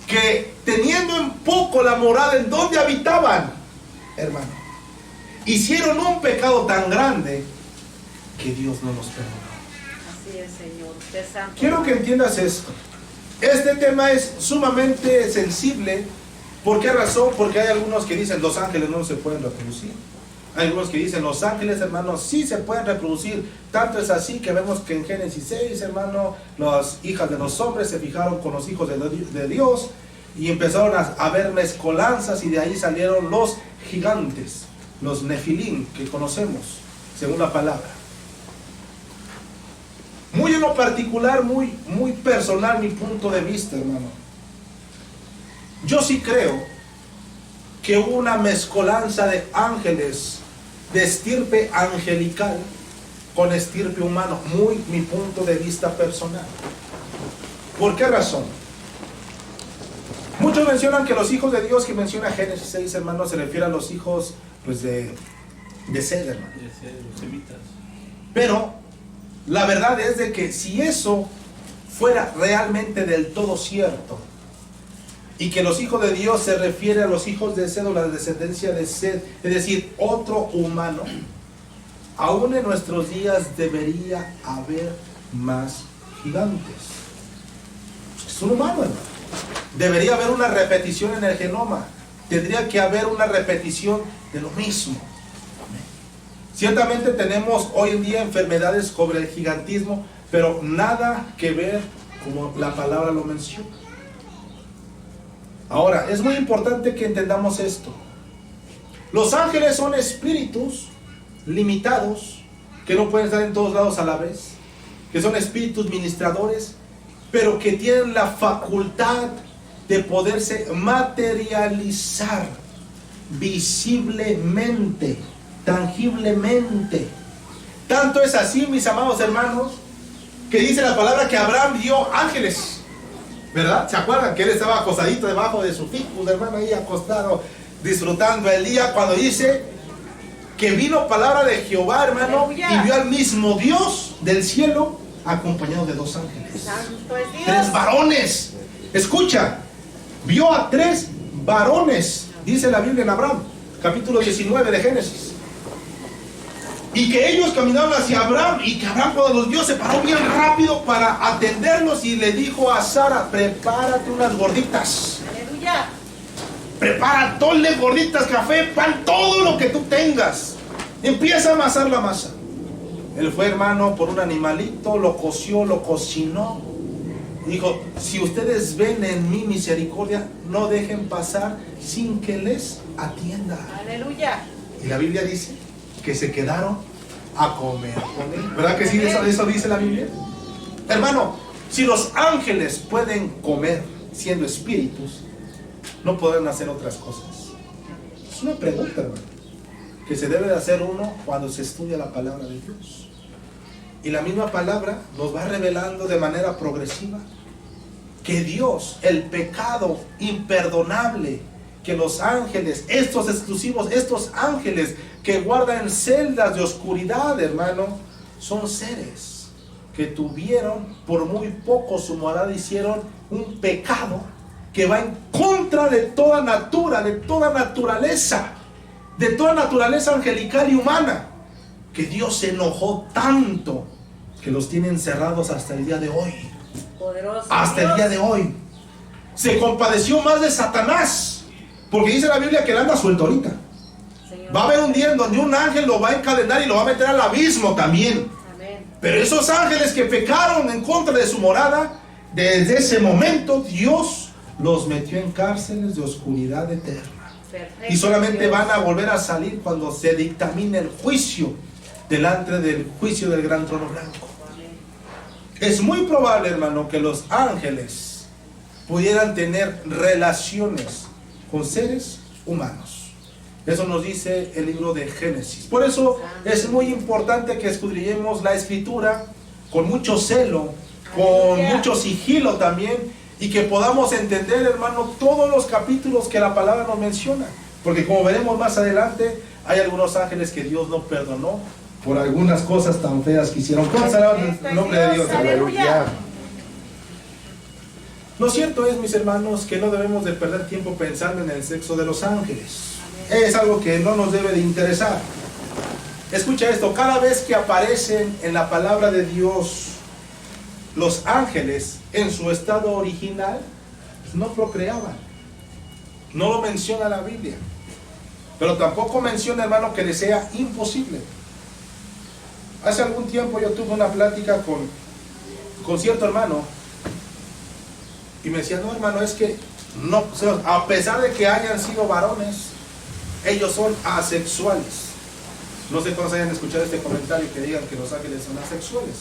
que, teniendo en poco la morada en donde habitaban, hermano, hicieron un pecado tan grande que Dios no los perdonó. Así es, Señor. Usted es santo. Quiero que entiendas esto. Este tema es sumamente sensible. ¿Por qué razón? Porque hay algunos que dicen los ángeles no se pueden reproducir. Hay algunos que dicen los ángeles, hermanos, sí se pueden reproducir. Tanto es así que vemos que en Génesis 6, hermano, las hijas de los hombres se fijaron con los hijos de Dios y empezaron a ver mezcolanzas, y de ahí salieron los gigantes, los nefilim que conocemos, según la palabra. Muy en lo particular, muy personal mi punto de vista, hermano. Yo sí creo que hubo una mezcolanza de ángeles, de estirpe angelical con estirpe humano. Muy mi punto de vista personal. ¿Por qué razón? Muchos mencionan que los hijos de Dios que menciona Génesis 6, hermanos, se refiere a los hijos, pues, de Sed, hermano. Pero la verdad es de que si eso fuera realmente del todo cierto, y que los hijos de Dios se refiere a los hijos de Sed o la descendencia de Sed, es decir, otro humano, aún en nuestros días debería haber más gigantes. Es un humano, hermano. Debería haber una repetición en el genoma. tendría que haber una repetición de lo mismo. Ciertamente tenemos hoy en día enfermedades como el gigantismo, pero nada que ver como la palabra lo menciona. Ahora, es muy importante que entendamos esto. Los ángeles son espíritus limitados, que no pueden estar en todos lados a la vez, que son espíritus ministradores, pero que tienen la facultad de poderse materializar visiblemente, tangiblemente. Tanto es así, mis amados hermanos, que dice la palabra que Abraham vio ángeles, ¿verdad? ¿Se acuerdan que él estaba acostadito debajo de su ficus, hermano, ahí acostado, disfrutando el día, cuando dice que vino palabra de Jehová, hermano, y vio al mismo Dios del cielo acompañado de 2 ángeles? Santo es Dios. 3 varones. Escucha, vio a 3 varones, dice la Biblia en Abraham, capítulo 19 de Génesis. Y que ellos caminaron hacia Abraham, y que Abraham, cuando los vio, se paró bien rápido para atenderlos y le dijo a Sara: prepárate unas gorditas. Aleluya. Prepara toles, gorditas, café, pan, todo lo que tú tengas. Empieza a amasar la masa. Él fue, hermano, por un animalito, lo coció, lo cocinó. Dijo: si ustedes ven en mí misericordia, no dejen pasar sin que les atienda. Aleluya. Y la Biblia dice que se quedaron a comer con él. ¿Verdad que sí? Eso dice la Biblia. Hermano, si los ángeles pueden comer siendo espíritus, no podrán hacer otras cosas. Es una pregunta, hermano, que se debe de hacer uno cuando se estudia la palabra de Dios. Y la misma palabra nos va revelando de manera progresiva que Dios, el pecado imperdonable, que los ángeles, estos exclusivos, estos ángeles que guardan celdas de oscuridad, hermano, son seres que tuvieron por muy poco su morada, hicieron un pecado que va en contra de toda naturaleza angelical y humana, que Dios se enojó tanto que los tiene encerrados hasta el día de hoy. Poderoso Hasta Dios. el día de hoy. Se compadeció más de Satanás, porque dice la Biblia que él anda suelto ahorita. Señor. Va a haber un día en donde un ángel lo va a encadenar y lo va a meter al abismo también. Amén. Pero esos ángeles que pecaron en contra de su morada, desde ese momento Dios los metió en cárceles de oscuridad eterna. Perfecto, Y solamente Dios. van a volver a salir cuando se dictamine el juicio, delante del juicio del gran trono blanco. Amén. Es muy probable, hermano, que los ángeles pudieran tener relaciones con seres humanos. Eso nos dice el libro de Génesis. Por eso es muy importante que escudriñemos la escritura con mucho celo, con mucho sigilo también, y que podamos entender, hermano, todos los capítulos que la palabra nos menciona. Porque como veremos más adelante, hay algunos ángeles que Dios no perdonó por algunas cosas tan feas que hicieron. ¿Cómo se alaba el nombre de Dios? Aleluya. Lo cierto es, mis hermanos, que no debemos de perder tiempo pensando en el sexo de los ángeles. Es algo que no nos debe de interesar. Escucha esto: cada vez que aparecen en la palabra de Dios los ángeles en su estado original, no procreaban. No lo menciona la Biblia. Pero tampoco menciona, hermano, que les sea imposible. Hace algún tiempo yo tuve una plática con cierto hermano, y me decía: no, hermano, es que no, o sea, a pesar de que hayan sido varones, ellos son asexuales. No sé cuántos hayan escuchado este comentario que digan que los ángeles son asexuales.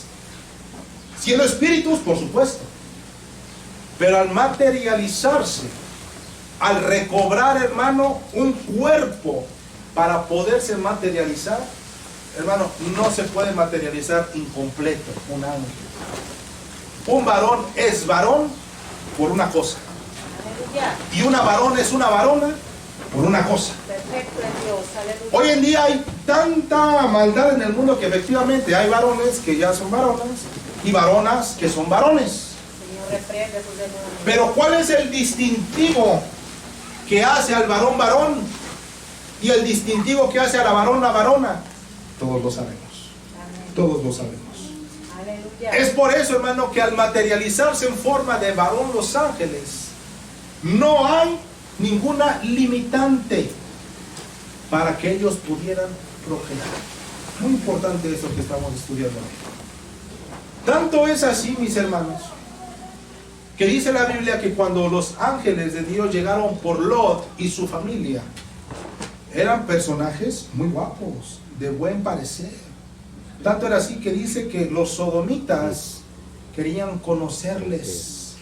Siendo espíritus, por supuesto, pero al materializarse, al recobrar, hermano, un cuerpo para poderse materializar, hermano, no se puede materializar incompleto un ángel. Un varón es varón por una cosa, Aleluya. y una varón es una varona por una cosa. Perfecto es Dios. Aleluya. Hoy en día hay tanta maldad en el mundo que efectivamente hay varones que ya son varonas y varonas que son varones. Señor, reprende sus demonios. Pero ¿cuál es el distintivo que hace al varón varón y el distintivo que hace a la varona? Todos lo sabemos. Amén. Todos lo sabemos. Aleluya. Es por eso, hermano, que al materializarse en forma de varón los ángeles, no hay ninguna limitante para que ellos pudieran procrear. Muy importante eso que estamos estudiando hoy. Tanto es así, mis hermanos, que dice la Biblia que cuando los ángeles de Dios llegaron por Lot y su familia, eran personajes muy guapos, de buen parecer. Tanto era así que dice que los sodomitas querían conocerles,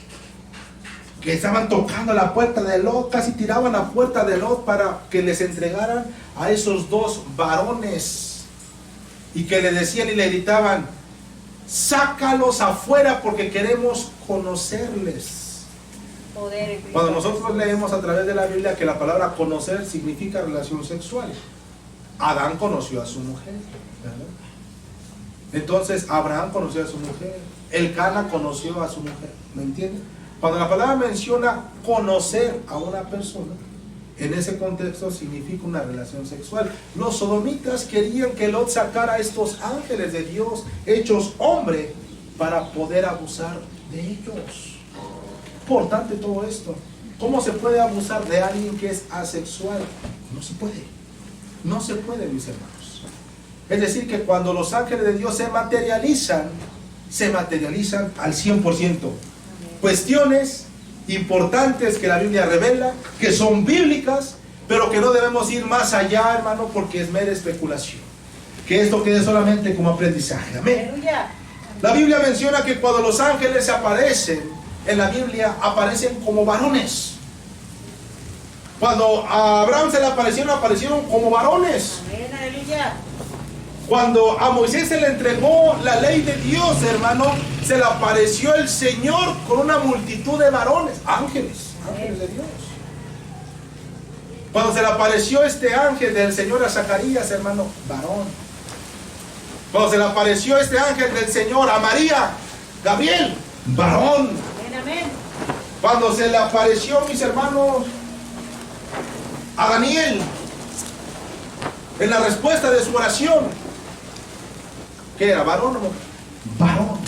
que estaban tocando la puerta de Lot, casi tiraban la puerta de Lot para que les entregaran a esos dos varones, y que le decían y le gritaban: sácalos afuera porque queremos conocerles. Poder espiritual. Cuando nosotros leemos a través de la Biblia que la palabra conocer significa relación sexual, Adán conoció a su mujer, ¿verdad? Entonces Abraham conoció a su mujer, Elcana conoció a su mujer, ¿me entienden? Cuando la palabra menciona conocer a una persona, en ese contexto significa una relación sexual. Los sodomitas querían que Lot sacara a estos ángeles de Dios hechos hombre para poder abusar de ellos. Importante todo esto. ¿Cómo se puede abusar de alguien que es asexual? No se puede. No se puede, mis hermanos. Es decir, que cuando los ángeles de Dios se materializan al 100%. Cuestiones importantes que la Biblia revela, que son bíblicas, pero que no debemos ir más allá, hermano, porque es mera especulación. Que esto quede solamente como aprendizaje. Amén. Aleluya. La Biblia menciona que cuando los ángeles aparecen, en la Biblia aparecen como varones. Cuando a Abraham se le aparecieron como varones. Amén, aleluya. Cuando a Moisés se le entregó la ley de Dios, hermano, se le apareció el Señor con una multitud de varones, ángeles de Dios. Cuando se le apareció este ángel del Señor a Zacarías, hermano, varón. Cuando se le apareció este ángel del Señor a María, Gabriel, varón. Amén, amén. Cuando se le apareció, mis hermanos, a Daniel, en la respuesta de su oración, ¿qué era? ¿Varón o mujer? Varón.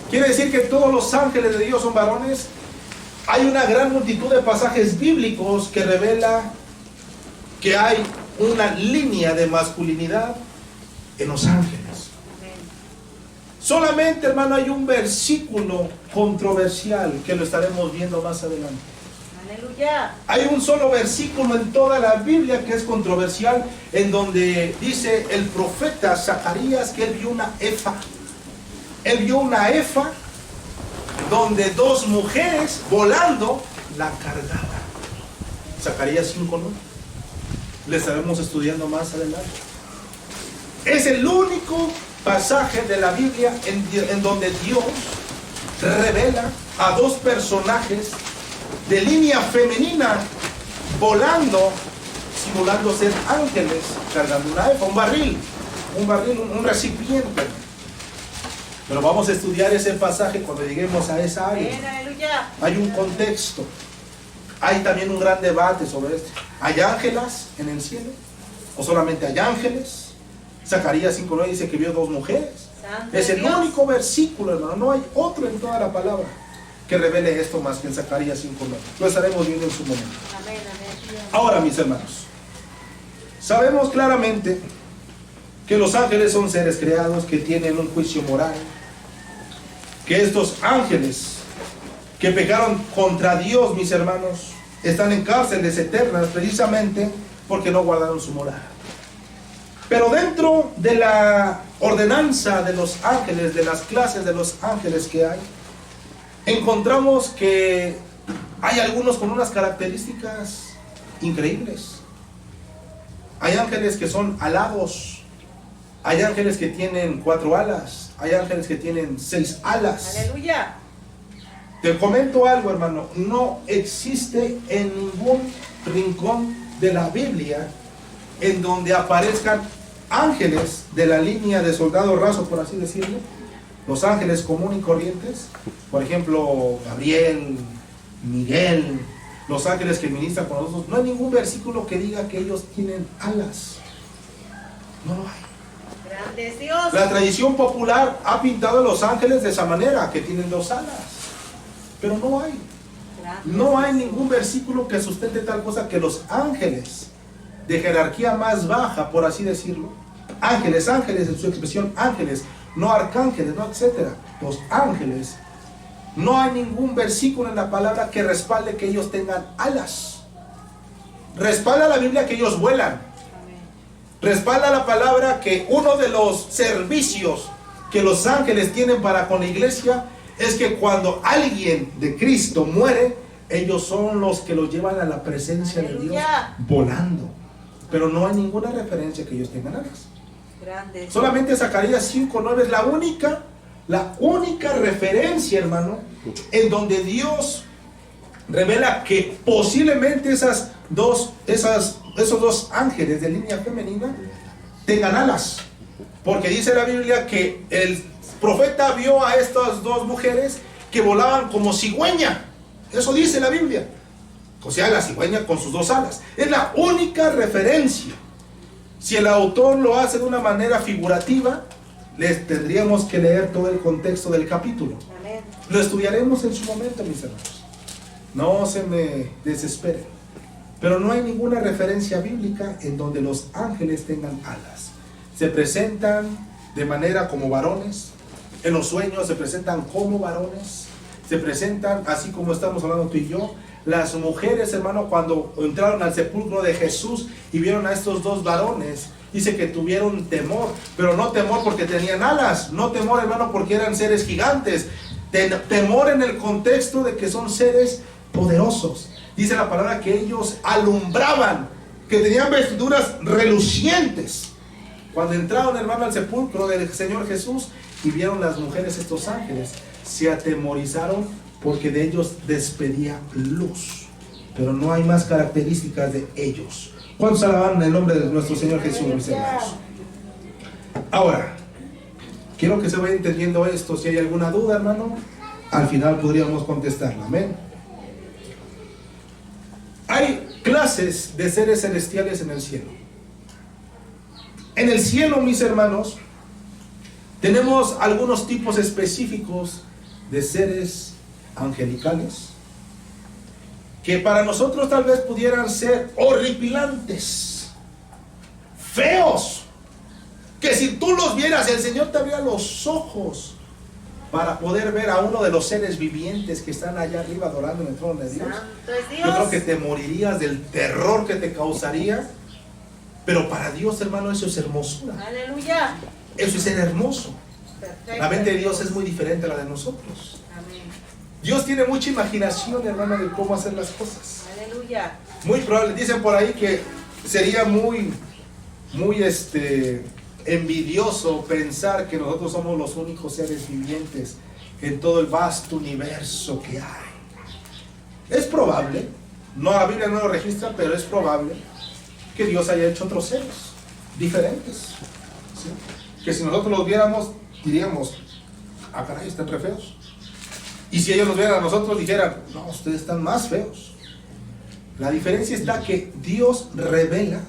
Quiere decir que todos los ángeles de Dios son varones. Hay una gran multitud de pasajes bíblicos que revela que hay una línea de masculinidad en los ángeles. Solamente, hermano, hay un versículo controversial que lo estaremos viendo más adelante. Aleluya. Hay un solo versículo en toda la Biblia que es controversial, en donde dice el profeta Zacarías que él vio una efa. Él vio una efa donde dos mujeres volando la cargaban. Zacarías 5:9. Le estaremos estudiando más adelante. Es el único pasaje de la Biblia en donde Dios revela a dos personajes de línea femenina volando, simulando ser ángeles, cargando una efa, un barril, un recipiente. Pero vamos a estudiar ese pasaje cuando lleguemos a esa área. Amén, aleluya. Hay un contexto. Hay también un gran debate sobre esto. ¿Hay ángelas en el cielo? ¿O solamente hay ángeles? Zacarías 5:9 dice que vio dos mujeres. Santo Es el Dios. único versículo, hermano. No hay otro en toda la palabra que revele esto más que en Zacarías 5:9. Lo estaremos viendo en su momento. Amén, amén. Ahora, mis hermanos, sabemos claramente que los ángeles son seres creados que tienen un juicio moral, que estos ángeles que pecaron contra Dios, mis hermanos, están en cárceles eternas precisamente porque no guardaron su moral. Pero dentro de la ordenanza de los ángeles, de las clases de los ángeles que hay, encontramos que hay algunos con unas características increíbles. Hay ángeles que son alados, hay ángeles que tienen 4 alas, hay ángeles que tienen 6 alas. Aleluya. Te comento algo, hermano, no existe en ningún rincón de la Biblia en donde aparezcan ángeles de la línea de soldado raso, por así decirlo, los ángeles comunes y corrientes, por ejemplo, Gabriel, Miguel, los ángeles que ministran con nosotros. No hay ningún versículo que diga que ellos tienen alas. No lo hay. Grande es Dios. La tradición popular ha pintado a los ángeles de esa manera, que tienen 2 alas, pero no hay. No hay ningún versículo que sustente tal cosa que los ángeles de jerarquía más baja, por así decirlo, ángeles en su expresión, ángeles, no arcángeles, no etcétera, los ángeles, no hay ningún versículo en la palabra que respalde que ellos tengan alas. Respalda la Biblia que ellos vuelan. Respalda la palabra que uno de los servicios que los ángeles tienen para con la iglesia es que cuando alguien de Cristo muere, ellos son los que lo llevan a la presencia de Dios volando. Pero no hay ninguna referencia que ellos tengan alas. Grande. Solamente Zacarías 5:9 es la única referencia, hermano, en donde Dios revela que posiblemente esos dos ángeles de línea femenina tengan alas. Porque dice la Biblia que el profeta vio a estas dos mujeres que volaban como cigüeña. Eso dice la Biblia. O sea, la cigüeña con sus dos alas. Es la única referencia. Si el autor lo hace de una manera figurativa, les tendríamos que leer todo el contexto del capítulo. Amén. Lo estudiaremos en su momento, mis hermanos. No se me desesperen. Pero no hay ninguna referencia bíblica en donde los ángeles tengan alas. Se presentan de manera como varones. En los sueños se presentan como varones. Se presentan así como estamos hablando tú y yo. Las mujeres, hermano, cuando entraron al sepulcro de Jesús y vieron a estos dos varones, dice que tuvieron temor, pero no temor porque tenían alas, no temor, hermano, porque eran seres gigantes, temor en el contexto de que son seres poderosos. Dice la palabra que ellos alumbraban, que tenían vestiduras relucientes. Cuando entraron, hermano, al sepulcro del Señor Jesús y vieron las mujeres estos ángeles, se atemorizaron porque de ellos despedía luz. Pero no hay más características de ellos. ¿Cuántos alaban el nombre de nuestro Señor Jesús, mis hermanos? Ahora, quiero que se vaya entendiendo esto. Si hay alguna duda, hermano, al final podríamos contestarla. Amén. Hay clases de seres celestiales en el cielo. En el cielo, mis hermanos, tenemos algunos tipos específicos de seres angelicales que para nosotros tal vez pudieran ser horripilantes, feos, que si tú los vieras, el Señor te abría los ojos para poder ver a uno de los seres vivientes que están allá arriba adorando en el trono de Dios. Santo es Dios. Yo creo que te morirías del terror que te causaría. Pero para Dios, hermano, eso es hermosura. Aleluya. Eso es ser hermoso. Perfecto. La mente de Dios es muy diferente a la de nosotros. Amén. Dios tiene mucha imaginación, hermano, de cómo hacer las cosas. Aleluya. Muy probable, dicen por ahí que sería muy envidioso pensar que nosotros somos los únicos seres vivientes en todo el vasto universo que hay. Es probable, no, la Biblia no lo registra, pero es probable que Dios haya hecho otros seres diferentes, ¿sí? Que si nosotros los viéramos, diríamos, ah, caray, están re feos. Y si ellos nos vieran a nosotros, dijeran, no, ustedes están más feos. La diferencia está que Dios revela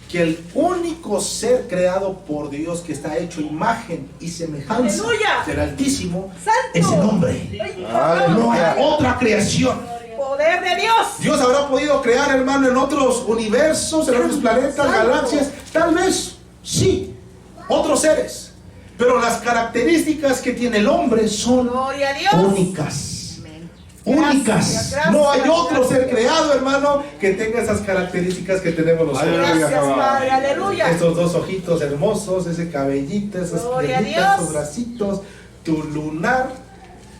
que el único ser creado por Dios que está hecho imagen y semejanza ¡Aleluya! del Altísimo ¡Santo! es el hombre. No hay otra creación. Poder de Dios. Dios habrá podido crear, hermano, en otros universos, en otros planetas, Santo. galaxias, tal vez, sí, otros seres. Pero las características que tiene el hombre son Gloria a Dios. únicas. Únicas. Gracias, No hay otro gracias. ser creado, hermano, que tenga esas características que tenemos nosotros. Gracias, Padre. Aleluya. Estos dos ojitos hermosos, ese cabellito, esas Gloria a piernitas, Dios. esos bracitos, tu lunar,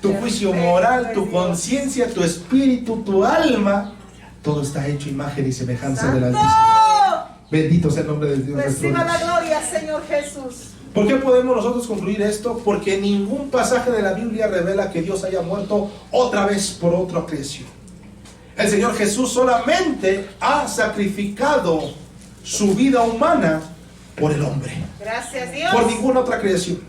tu juicio moral, tu conciencia, tu espíritu, tu alma, todo está hecho imagen y semejanza del Altísimo. ¡Santo! Bendito sea el nombre de Dios nuestro Reciba la Dios. gloria, Señor Jesús. ¿Por qué podemos nosotros concluir esto? Porque ningún pasaje de la Biblia revela que Dios haya muerto otra vez por otra creación. El Señor Jesús solamente ha sacrificado su vida humana por el hombre, Gracias, Dios. por ninguna otra creación.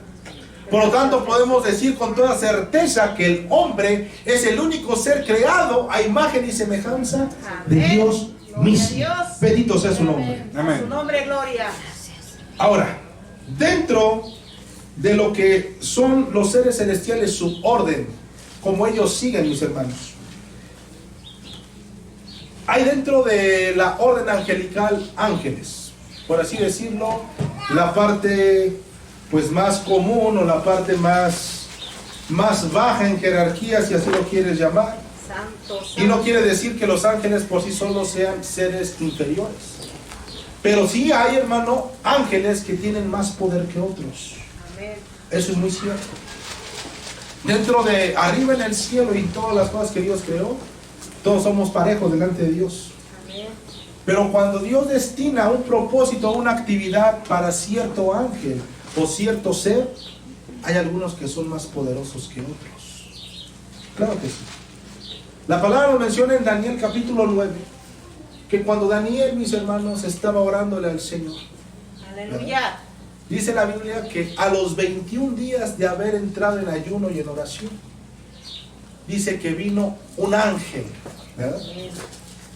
Por lo tanto, podemos decir con toda certeza que el hombre es el único ser creado a imagen y semejanza de Amén. Dios Gloria a mismo. Dios. Bendito sea su nombre. A su Amén. nombre, gloria. Ahora, dentro de lo que son los seres celestiales, su orden, como ellos siguen, mis hermanos, Hay dentro de la orden angelical ángeles, por así decirlo, la parte pues más común o la parte más baja en jerarquía, si así lo quieres llamar. Santo, Y no santo. quiere decir que los ángeles por sí solos sean seres inferiores. Pero sí hay, hermano, ángeles que tienen más poder que otros. Amén. Eso es muy cierto. Dentro de arriba en el cielo y todas las cosas que Dios creó, todos somos parejos delante de Dios. Amén. Pero cuando Dios destina un propósito, una actividad para cierto ángel o cierto ser, hay algunos que son más poderosos que otros. Claro que sí. La palabra lo menciona en Daniel capítulo 9, que cuando Daniel, mis hermanos, estaba orándole al Señor, Aleluya. dice la Biblia que a los 21 días de haber entrado en ayuno y en oración, dice que vino un ángel, ¿verdad? Amén.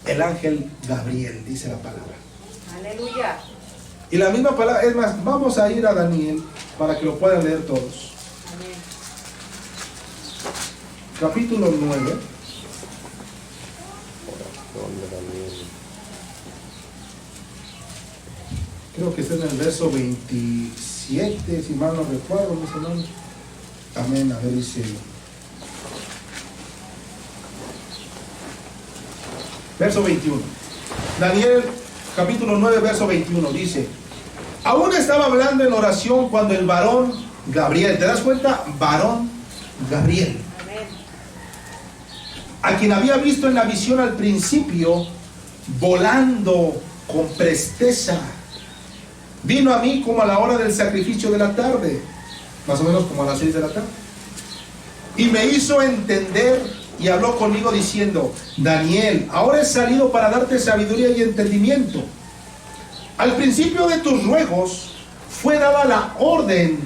El ángel Gabriel, dice la palabra. Aleluya. Y la misma palabra, es más, vamos a ir a Daniel para que lo puedan leer todos. Amén. Capítulo 9. Creo que está en el verso 27, si mal no recuerdo, mis hermanos. Amén, a ver, dice. Verso 21. Daniel, capítulo 9, verso 21, dice: aún estaba hablando en oración cuando el varón Gabriel, ¿te das cuenta? Varón Gabriel, Amén. a quien había visto en la visión al principio, volando con presteza, vino a mí como a la hora del sacrificio de la tarde, más o menos como a las 6 de la tarde, y me hizo entender y habló conmigo diciendo: Daniel, ahora he salido para darte sabiduría y entendimiento. Al principio de tus ruegos fue dada la orden,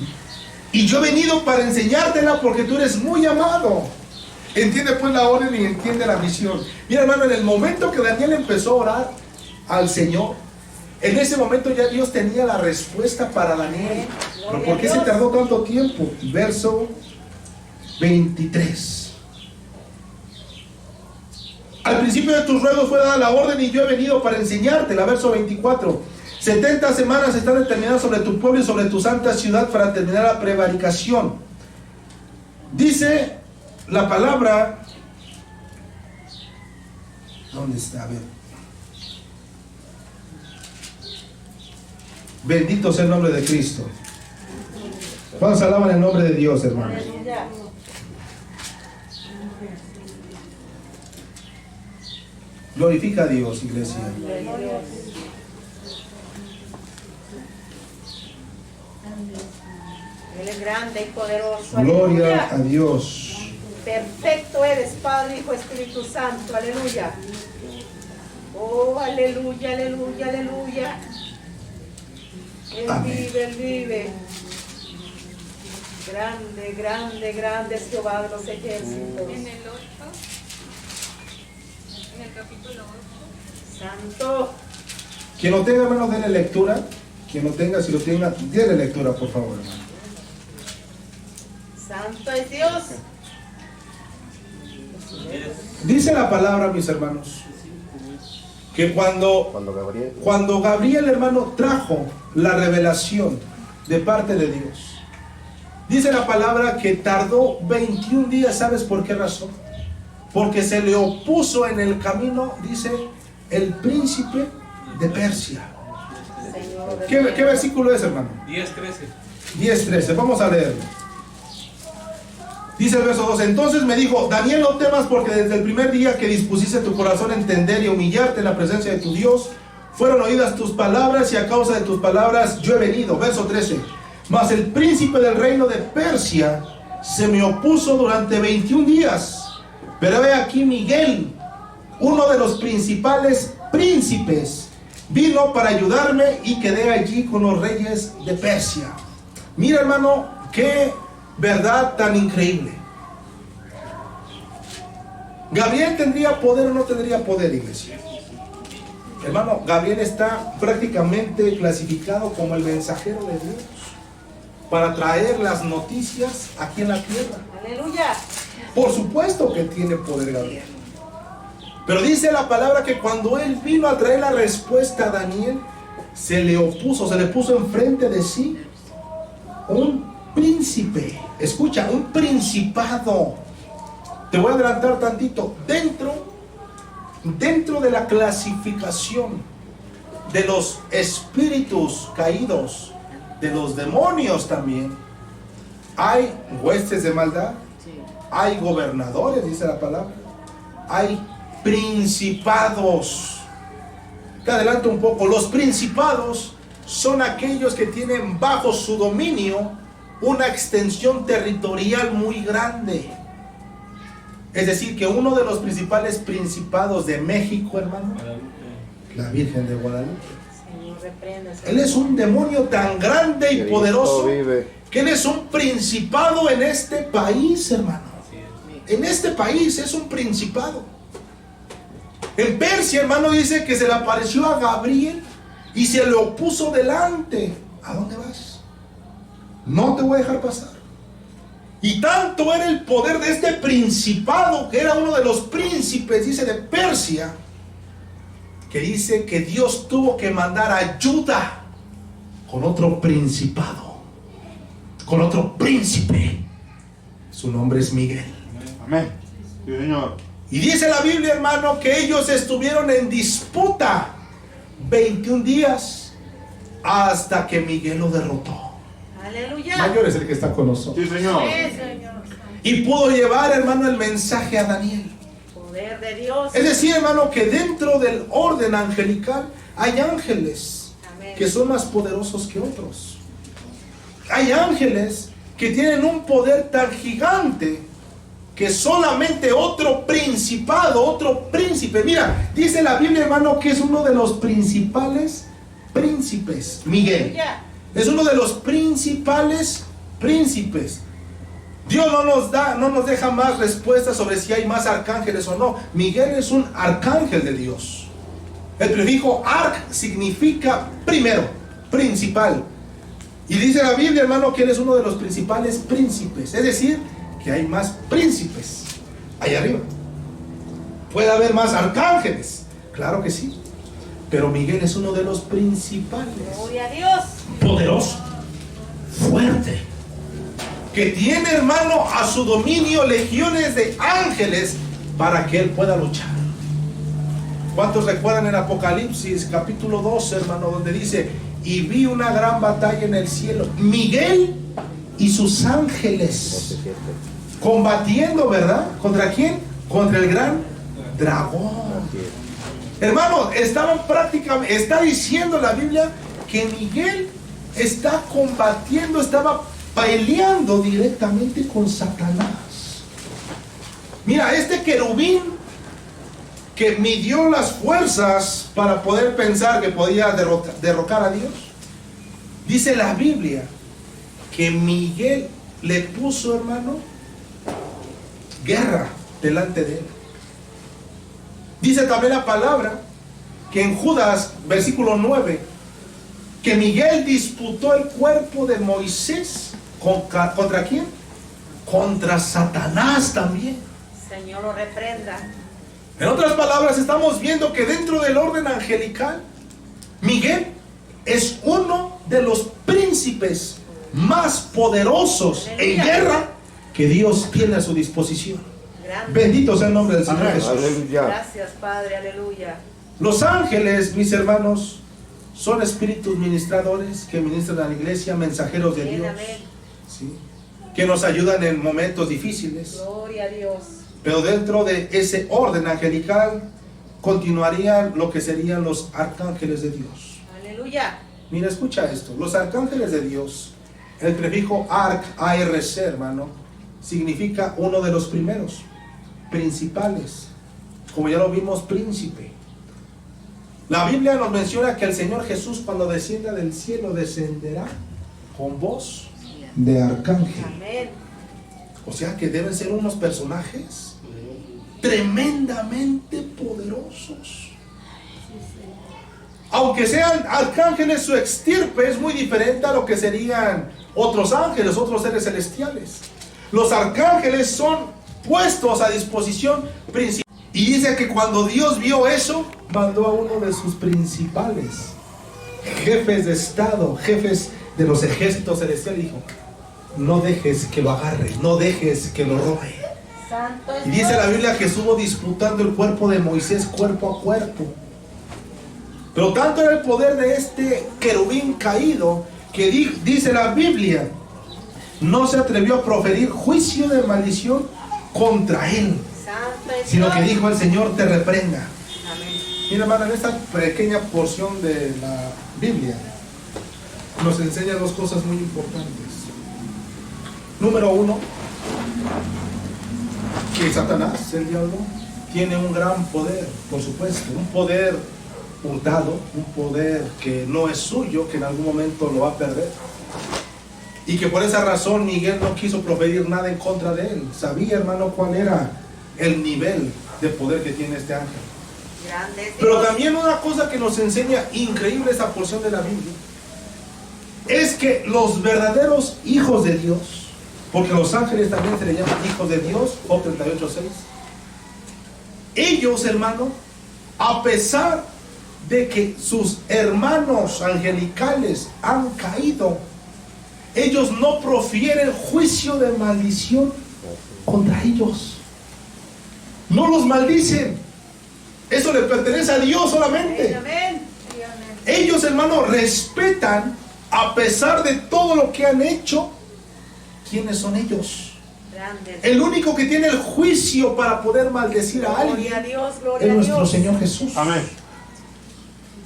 y yo he venido para enseñártela porque tú eres muy amado. Entiende pues la orden y entiende la misión. Mira, hermano, en el momento que Daniel empezó a orar al Señor, en ese momento ya Dios tenía la respuesta para Daniel. ¿Pero por qué se tardó tanto tiempo? Verso 23. Al principio de tus ruegos fue dada la orden y yo he venido para enseñártela. Verso 24. 70 semanas están determinadas sobre tu pueblo y sobre tu santa ciudad para terminar la prevaricación. Dice la palabra. ¿Dónde está? A ver. Bendito sea el nombre de Cristo. ¿Cuántos alaban el nombre de Dios, hermanos? Aleluya. Glorifica a Dios, iglesia. Él es grande y poderoso. Gloria Aleluya. a Dios. Perfecto eres, Padre, Hijo, Espíritu Santo. Aleluya. Oh, aleluya, aleluya, aleluya. Él Amén. vive, Él vive. Grande, grande, grande es Jehová de los ejércitos. En el 8, en el capítulo 8. Santo. Quien lo tenga, hermano, denle lectura. Quien lo tenga, si lo tenga, denle lectura, por favor, hermano. Santo es Dios. Dice la palabra, mis hermanos, que cuando Gabriel, hermano, trajo la revelación de parte de Dios, dice la palabra que tardó 21 días. ¿Sabes por qué razón? Porque se le opuso en el camino, dice, el príncipe de Persia. Señor. ¿Qué versículo es, hermano? 10:13. 10:13, vamos a leerlo. Dice el verso 12: entonces me dijo: Daniel, no temas, porque desde el primer día que dispusiste tu corazón a entender y humillarte en la presencia de tu Dios, fueron oídas tus palabras, y a causa de tus palabras yo he venido. Verso 13: mas el príncipe del reino de Persia se me opuso durante 21 días. Pero he aquí Miguel, uno de los principales príncipes, vino para ayudarme y quedé allí con los reyes de Persia. Mira, hermano, qué verdad tan increíble. ¿Gabriel tendría poder o no tendría poder, iglesia? Hermano, Gabriel está prácticamente clasificado como el mensajero de Dios para traer las noticias aquí en la tierra. Aleluya. Por supuesto que tiene poder Gabriel. Pero dice la palabra que cuando él vino a traer la respuesta a Daniel, se le puso enfrente de sí un príncipe. Escucha, un principado. Te voy a adelantar tantito. Dentro de la clasificación de los espíritus caídos, de los demonios también, hay huestes de maldad, hay gobernadores, dice la palabra, hay principados. Te adelanto un poco. Los principados son aquellos que tienen bajo su dominio una extensión territorial muy grande. Es decir, que uno de los principales principados de México, hermano, la Virgen de Guadalupe, Señor, reprenda. él es un demonio tan grande y poderoso que él es un principado en este país, hermano. En este país es un principado. En Persia, hermano, dice que se le apareció a Gabriel y se le opuso delante. ¿A dónde vas? No te voy a dejar pasar. Y tanto era el poder de este principado, que era uno de los príncipes, dice, de Persia, que dice que Dios tuvo que mandar ayuda con otro principado, con otro príncipe. Su nombre es Miguel. Amén. Sí, Señor. Y dice la Biblia, hermano, que ellos estuvieron en disputa 21 días hasta que Miguel lo derrotó. Aleluya. Mayor es el que está con nosotros. Sí, Señor. Sí, Señor. Y pudo llevar, hermano, el mensaje a Daniel. Poder de Dios. Es decir, hermano, que dentro del orden angelical hay ángeles Amén. que son más poderosos que otros. Hay ángeles que tienen un poder tan gigante que solamente otro principado, otro príncipe. Mira, dice la Biblia, hermano, que es uno de los principales príncipes. Miguel Aleluya. es uno de los principales príncipes. Dios no nos deja más respuestas sobre si hay más arcángeles o no. Miguel es un arcángel de Dios. El prefijo arc significa primero, principal. Y dice la Biblia, hermano, que él es uno de los principales príncipes. Es decir, que hay más príncipes allá arriba. Puede haber más arcángeles, claro que sí. Pero Miguel es uno de los principales. Gloria a Dios. Poderoso, fuerte, que tiene, hermano, a su dominio legiones de ángeles para que él pueda luchar. ¿Cuántos recuerdan en Apocalipsis capítulo 12, hermano, donde dice: y vi una gran batalla en el cielo, Miguel y sus ángeles combatiendo, ¿verdad? ¿Contra quién? Contra el gran dragón. Hermano, está diciendo la Biblia que Miguel está combatiendo, estaba peleando directamente con Satanás. Mira, este querubín que midió las fuerzas para poder pensar que podía derrocar a Dios, dice la Biblia que Miguel le puso, hermano, guerra delante de él. Dice también la palabra que en Judas, versículo 9, que Miguel disputó el cuerpo de Moisés. ¿Contra quién? Contra Satanás también. Señor, lo reprenda. En otras palabras, estamos viendo que dentro del orden angelical, Miguel es uno de los príncipes más poderosos en guerra que Dios tiene a su disposición. Grande. Bendito sea el nombre del Señor Jesús. Aleluya. Gracias, Padre. Aleluya. Los ángeles, mis hermanos, son espíritus ministradores que ministran a la iglesia, mensajeros de Amén, Dios, amén. ¿sí? Que nos ayudan en momentos difíciles. Gloria a Dios. Pero dentro de ese orden angelical continuarían lo que serían los arcángeles de Dios. Aleluya. Mira, escucha esto. Los arcángeles de Dios, el prefijo arc, ARC, hermano, significa uno de los primeros, principales. Como ya lo vimos, príncipe. La Biblia nos menciona que el Señor Jesús, cuando descienda del cielo, descenderá con voz de arcángel. Amén. O sea que deben ser unos personajes tremendamente poderosos. Aunque sean arcángeles, su extirpe es muy diferente a lo que serían otros ángeles, otros seres celestiales. Los arcángeles son puestos a disposición Y dice que cuando Dios vio eso, mandó a uno de sus principales jefes de estado, jefes de los ejércitos celestiales, y dijo: no dejes que lo agarre, no dejes que lo robe. Santo es Y dice Dios. la Biblia que estuvo disputando el cuerpo de Moisés cuerpo a cuerpo. Pero tanto era el poder de este querubín caído que dice la Biblia, no se atrevió a proferir juicio de maldición contra él, Santo es sino Dios. que dijo: el Señor te reprenda. Amén. Mira, hermano, en esta pequeña porción de la Biblia nos enseña dos cosas muy importantes. Número uno, que Satanás, el diablo, tiene un gran poder, por supuesto, un poder hurtado, un poder que no es suyo, que en algún momento lo va a perder. Y que por esa razón Miguel no quiso proferir nada en contra de él. Sabía, hermano, cuál era el nivel de poder que tiene este ángel. Grande es Pero Dios. también una cosa que nos enseña increíble esa porción de la Biblia es que los verdaderos hijos de Dios, porque los ángeles también se le llaman hijos de Dios, Job 38:6, ellos, hermano, a pesar de que sus hermanos angelicales han caído, ellos no profieren juicio de maldición contra ellos. No los maldicen. Eso le pertenece a Dios solamente. Amén. Ellos, hermano, respetan, a pesar de todo lo que han hecho, ¿quiénes son ellos? Grande es El único que tiene el juicio para poder maldecir a alguien Gloria a Dios, es gloria a nuestro Dios. Señor Jesús. Amén.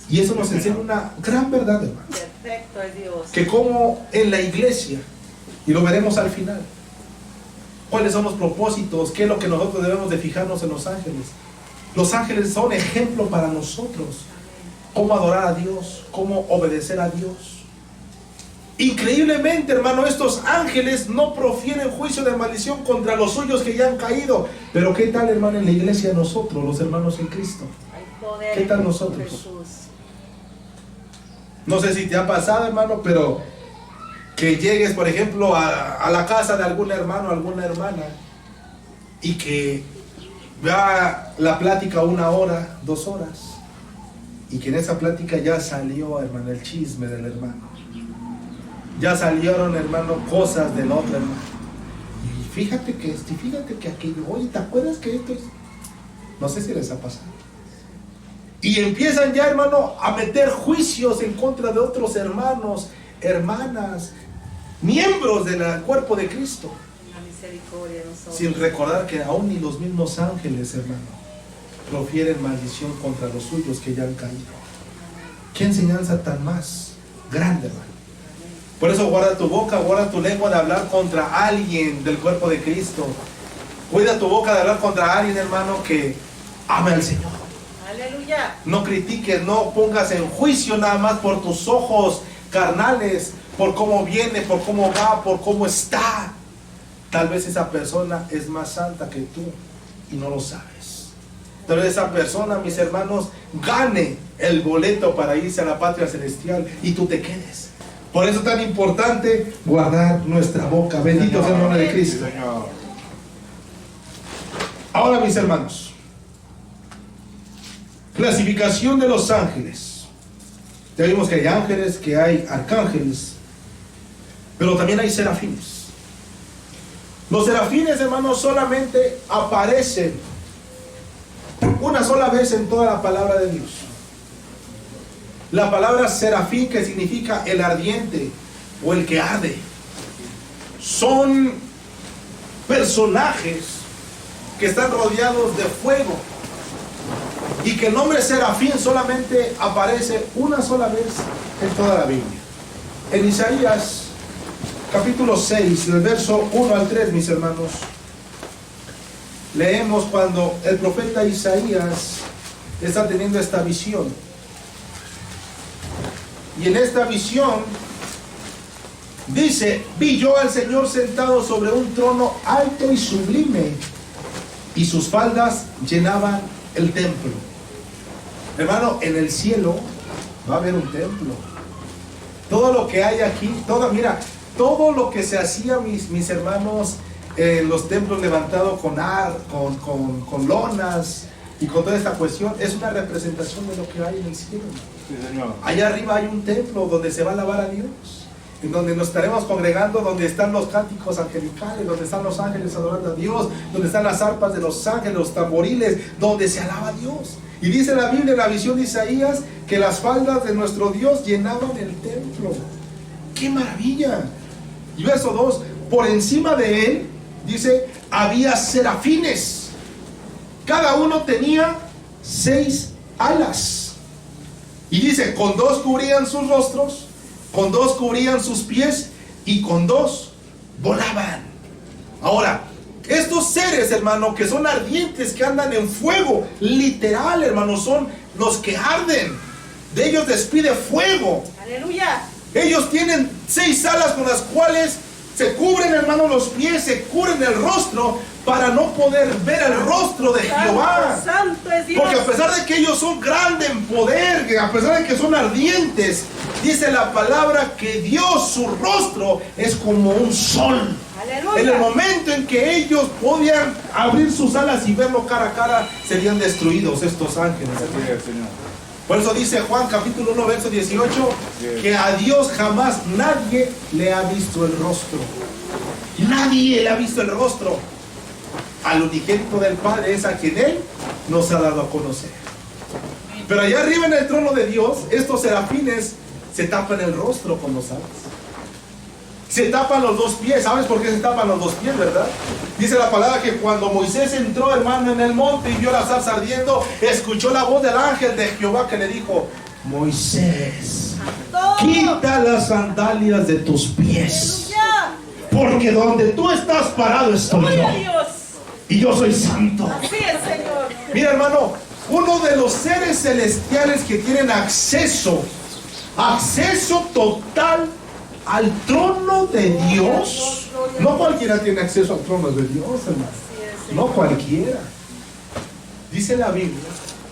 Y eso nos enseña una gran verdad, hermano. Perfecto es Dios. Que como en la iglesia, y lo veremos al final, cuáles son los propósitos, qué es lo que nosotros debemos de fijarnos en los ángeles. Los ángeles son ejemplo para nosotros. Cómo adorar a Dios, cómo obedecer a Dios. Increíblemente, hermano, estos ángeles no profieren juicio de maldición contra los suyos que ya han caído. Pero ¿qué tal, hermano, en la iglesia nosotros, los hermanos en Cristo? Hay poder ¿Qué tal en nosotros? Jesús. No sé si te ha pasado, hermano, pero que llegues, por ejemplo, a la casa de algún hermano, alguna hermana, y que vea la plática 1 hora, 2 horas, y que en esa plática ya salió, hermano, el chisme del hermano. Ya salieron, hermano, cosas del otro hermano. Y fíjate que esto, y fíjate que aquello, oye, ¿te acuerdas que esto es? No sé si les ha pasado. Y empiezan ya, hermano, a meter juicios en contra de otros hermanos, hermanas, miembros del cuerpo de Cristo, La misericordia de nosotros. sin recordar que aún ni los mismos ángeles, hermano, profieren maldición contra los suyos que ya han caído. ¿Qué enseñanza tan más grande, hermano? Por eso guarda tu boca, guarda tu lengua de hablar contra alguien del cuerpo de Cristo. Cuida tu boca de hablar contra alguien, hermano, que ame al Señor. Aleluya. No critiques, no pongas en juicio nada más por tus ojos carnales, por cómo viene, por cómo va, por cómo está. Tal vez esa persona es más santa que tú y no lo sabes. Tal vez esa persona, mis hermanos, gane el boleto para irse a la patria celestial y tú te quedes. Por eso es tan importante guardar nuestra boca. Bendito sea el nombre de Cristo. Señor. Ahora, mis hermanos, clasificación de los ángeles. Ya vimos que hay ángeles, que hay arcángeles, pero también hay serafines. Los serafines, hermanos, solamente aparecen una sola vez en toda la palabra de Dios. La palabra serafín, que significa el ardiente o el que arde, son personajes que están rodeados de fuego, y que el nombre serafín solamente aparece una sola vez en toda la Biblia. En Isaías capítulo 6, del verso 1 al 3, mis hermanos, leemos cuando el profeta Isaías está teniendo esta visión. Y en esta visión dice: vi yo al Señor sentado sobre un trono alto y sublime, y sus faldas llenaban el templo. Hermano, en el cielo va a haber un templo. Todo lo que hay aquí, todo lo que se hacía, mis hermanos, los templos levantados con lonas y con toda esta cuestión, es una representación de lo que hay en el cielo. Sí, Señor. Allá arriba hay un templo donde se va a alabar a Dios, en donde nos estaremos congregando, donde están los cánticos angelicales, donde están los ángeles adorando a Dios, donde están las arpas de los ángeles, los tamboriles, donde se alaba a Dios. Y dice la Biblia en la visión de Isaías que las faldas de nuestro Dios llenaban el templo. ¡Qué maravilla! Y verso 2, por encima de él, dice, había serafines. Cada uno tenía 6 alas. Y dice, con 2 cubrían sus rostros, con 2 cubrían sus pies y con 2 volaban. Ahora, estos seres, hermano, que son ardientes, que andan en fuego, literal, hermano, son los que arden. De ellos despide fuego. Aleluya. Ellos tienen 6 alas con las cuales se cubren, hermano, los pies, se cubren el rostro para no poder ver el rostro de Jehová. Santo es Dios. Porque a pesar de que ellos son grandes en poder, que a pesar de que son ardientes, dice la palabra que Dios, su rostro, es como un sol. Aleluya. En el momento en que ellos podían abrir sus alas y verlo cara a cara, serían destruidos estos ángeles. Así es, Señor. Por eso dice Juan capítulo 1 verso 18 que a Dios jamás nadie le ha visto el rostro. Nadie le ha visto el rostro. Al unigénito del Padre es a quien Él nos ha dado a conocer. Pero allá arriba en el trono de Dios, estos serafines se tapan el rostro con los alas. Se tapan los 2 pies. ¿Sabes por qué se tapan los 2 pies, verdad? Dice la palabra que cuando Moisés entró, hermano, en el monte y vio la zarza ardiendo, escuchó la voz del ángel de Jehová que le dijo: Moisés, quita las sandalias de tus pies, Aleluya. porque donde tú estás parado estoy Gloria a yo, Dios. y yo soy santo. Así es, Señor. Mira, hermano, uno de los seres celestiales que tienen acceso total al trono de Dios. No cualquiera tiene acceso al trono de Dios, hermano. No cualquiera. Dice la Biblia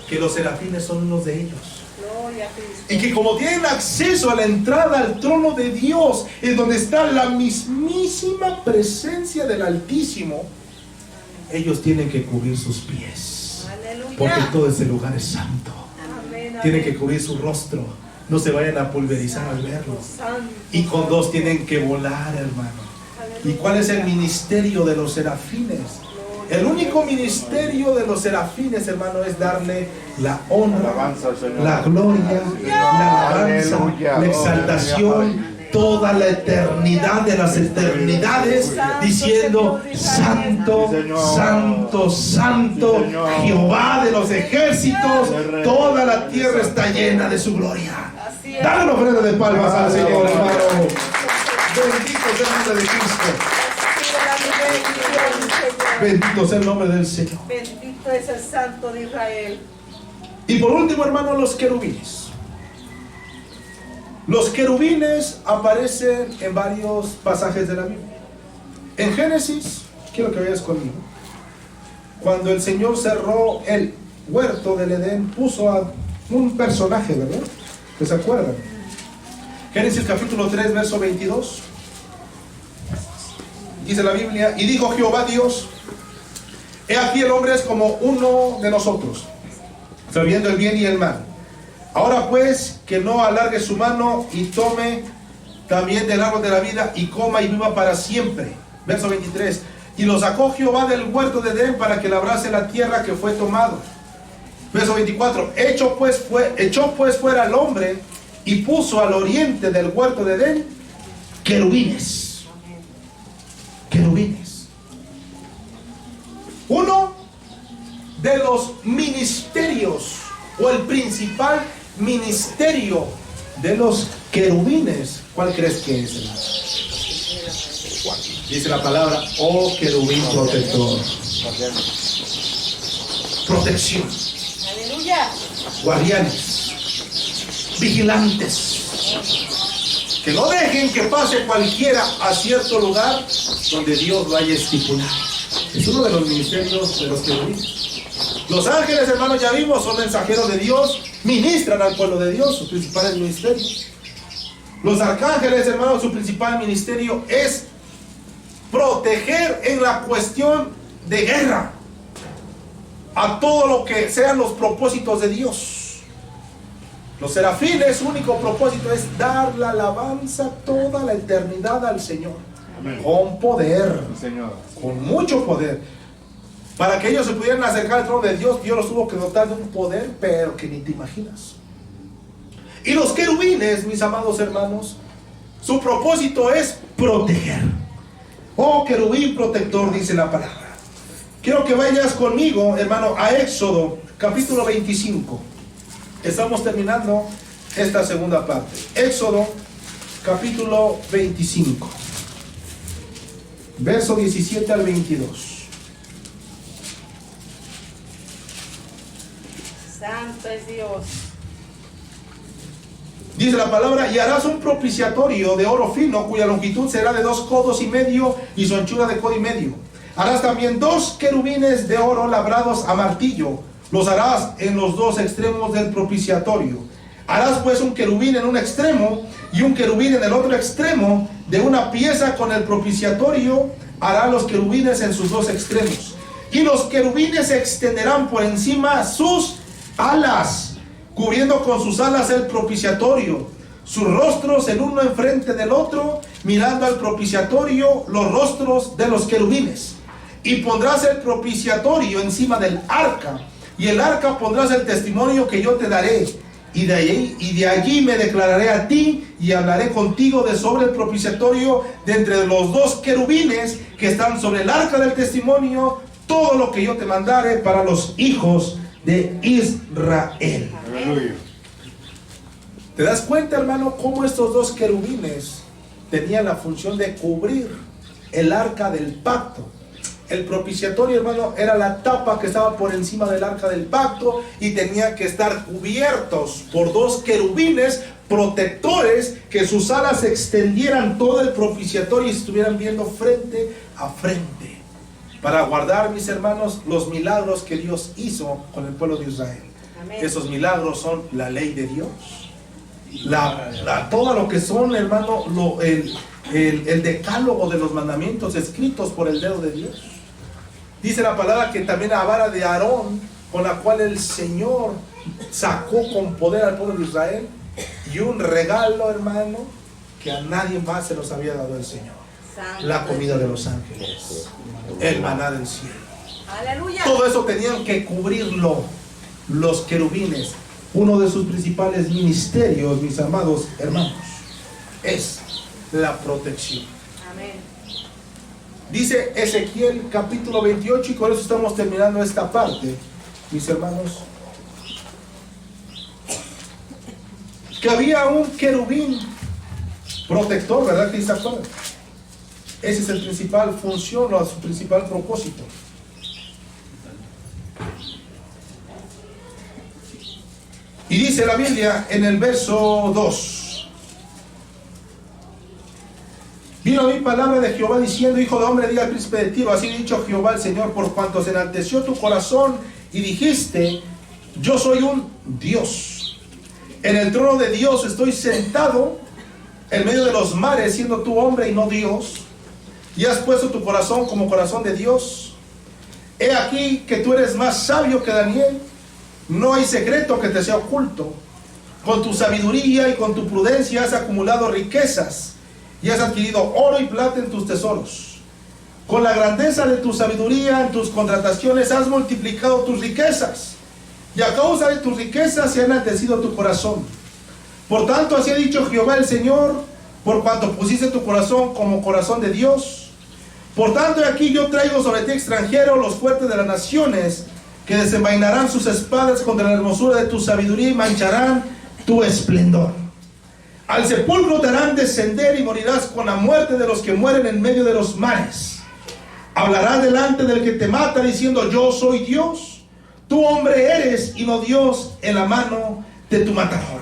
que los serafines son unos de ellos. Gloria a Cristo. Y que como tienen acceso a la entrada al trono de Dios, en donde está la mismísima presencia del Altísimo, ellos tienen que cubrir sus pies. Aleluya. Porque todo ese lugar es santo. Amén, Tienen amén. que cubrir su rostro. No se vayan a pulverizar al verlo. Santo. Y con 2 tienen que volar, hermano. ¿Y cuál es el ministerio de los serafines? El único ministerio de los serafines, hermano, es darle la honra, Alabanza al Señor. la gloria, la alabanza, Aleluya. la exaltación, toda la eternidad de las eternidades, diciendo: Santo, Sí, Señor. Santo, Santo, Sí, Señor. Jehová de los ejércitos, toda la tierra está llena de su gloria. Así es. Dale una ofrenda de palmas al Señor, hermano. Bendito sea el nombre de Cristo. Bendito sea el nombre del Señor. Bendito es el Santo de Israel. Y por último, hermano, los querubines. Los querubines aparecen en varios pasajes de la Biblia. En Génesis, quiero que vayas conmigo. Cuando el Señor cerró el huerto del Edén, puso a un personaje, ¿verdad? ¿Que se acuerdan? Génesis capítulo 3, verso 22. Dice la Biblia: y dijo Jehová Dios: he aquí el hombre es como uno de nosotros, sabiendo el bien y el mal. Ahora pues, que no alargue su mano y tome también del árbol de la vida y coma y viva para siempre. Verso 23. Y lo sacó Jehová del huerto de Edén para que labrase la tierra que fue tomado. Verso 24. Echó pues fuera al hombre y puso al oriente del huerto de Edén querubines. Querubines. Uno de los ministerios, o el principal ministerio de los querubines, ¿cuál crees que es, hermano? Dice la palabra: oh querubín protector. Protección. Aleluya. Guardianes, vigilantes, que no dejen que pase cualquiera a cierto lugar donde Dios lo haya estipulado. Es uno de los ministerios de los querubines. Los ángeles, hermanos, ya vimos, son mensajeros de Dios, ministran al pueblo de Dios, sus principales ministerios. Los arcángeles, hermanos, su principal ministerio es proteger en la cuestión de guerra a todo lo que sean los propósitos de Dios. Los serafines, su único propósito es dar la alabanza toda la eternidad al Señor. Amén. Con poder, Señor. con mucho poder. Para que ellos se pudieran acercar al trono de Dios, Dios los tuvo que dotar de un poder, pero que ni te imaginas. Y los querubines, mis amados hermanos, su propósito es proteger. Oh, querubín protector, dice la palabra. Quiero que vayas conmigo, hermano, a Éxodo, capítulo 25. Estamos terminando esta segunda parte. Éxodo, capítulo 25. Verso 17 al 22. Santo es Dios. Dice la palabra: y harás un propiciatorio de oro fino, cuya longitud será de 2 codos y medio y su anchura de codo y medio. Harás también 2 querubines de oro labrados a martillo. Los harás en los 2 extremos del propiciatorio. Harás pues un querubín en un extremo y un querubín en el otro extremo. De una pieza con el propiciatorio hará los querubines en sus 2 extremos. Y los querubines extenderán por encima sus alas, cubriendo con sus alas el propiciatorio, sus rostros el uno enfrente del otro, mirando al propiciatorio los rostros de los querubines. Y pondrás el propiciatorio encima del arca, y el arca pondrás el testimonio que yo te daré, y de allí me declararé a ti, y hablaré contigo de sobre el propiciatorio, de entre los 2 querubines que están sobre el arca del testimonio, todo lo que yo te mandare para los hijos de Israel. Aleluya. ¿Te das cuenta, hermano, cómo estos 2 querubines tenían la función de cubrir el arca del pacto? El propiciatorio, hermano, era la tapa que estaba por encima del arca del pacto y tenía que estar cubiertos por 2 querubines protectores, que sus alas se extendieran todo el propiciatorio y estuvieran viendo frente a frente, para guardar, mis hermanos, los milagros que Dios hizo con el pueblo de Israel. Amén. Esos milagros son la ley de Dios, todo lo que son, hermano, el decálogo de los mandamientos escritos por el dedo de Dios. Dice la palabra que también la vara de Aarón, con la cual el Señor sacó con poder al pueblo de Israel, y un regalo, hermano, que a nadie más se los había dado el Señor: Santo la es comida de Dios. los ángeles, el maná del cielo. Aleluya. Todo eso tenían que cubrirlo los querubines. Uno de sus principales ministerios, mis amados hermanos, es la protección. Amén. Dice Ezequiel capítulo 28, y con eso estamos terminando esta parte, mis hermanos, que había un querubín protector, ¿verdad que se acuerdan? Ese es el principal función o su principal propósito. Y dice la Biblia en el verso 2: vino a mí palabra de Jehová diciendo: hijo de hombre, diga al príncipe de Tiro, así ha dicho Jehová el Señor, por cuanto se enalteció tu corazón y dijiste: yo soy un Dios, en el trono de Dios estoy sentado en medio de los mares, siendo tú hombre y no Dios, y has puesto tu corazón como corazón de Dios. He aquí que tú eres más sabio que Daniel, no hay secreto que te sea oculto. Con tu sabiduría y con tu prudencia has acumulado riquezas, y has adquirido oro y plata en tus tesoros. Con la grandeza de tu sabiduría en tus contrataciones has multiplicado tus riquezas, y a causa de tus riquezas se ha enaltecido tu corazón. Por tanto, así ha dicho Jehová el Señor: por cuanto pusiste tu corazón como corazón de Dios, por tanto, he aquí yo traigo sobre ti, extranjero, los fuertes de las naciones, que desenvainarán sus espadas contra la hermosura de tu sabiduría y mancharán tu esplendor. Al sepulcro te harán descender y morirás con la muerte de los que mueren en medio de los mares. Hablarás delante del que te mata diciendo: yo soy Dios. Tú hombre eres y no Dios, en la mano de tu matador.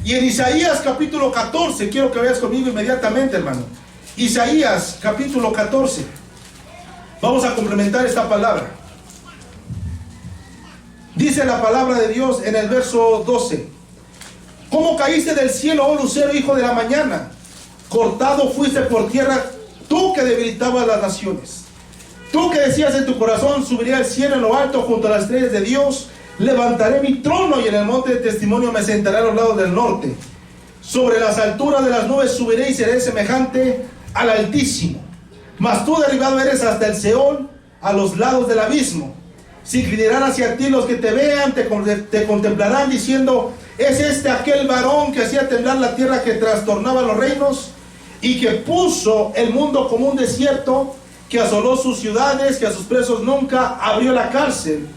Y en Isaías capítulo 14, quiero que vayas conmigo inmediatamente, hermano. Isaías capítulo 14. Vamos a complementar esta palabra. Dice la palabra de Dios en el verso 12: ¿cómo caíste del cielo, oh lucero, hijo de la mañana? Cortado fuiste por tierra tú que debilitabas las naciones, tú que decías en tu corazón, subiré al cielo en lo alto junto a las estrellas de Dios, levantaré mi trono y en el monte de testimonio me sentaré a los lados del norte. Sobre las alturas de las nubes subiré y seré semejante al Altísimo. Mas tú derribado eres hasta el Seol, a los lados del abismo. Se inclinarán hacia ti los que te vean, te contemplarán diciendo, ¿es este aquel varón que hacía temblar la tierra, que trastornaba los reinos y que puso el mundo como un desierto, que asoló sus ciudades, que a sus presos nunca abrió la cárcel?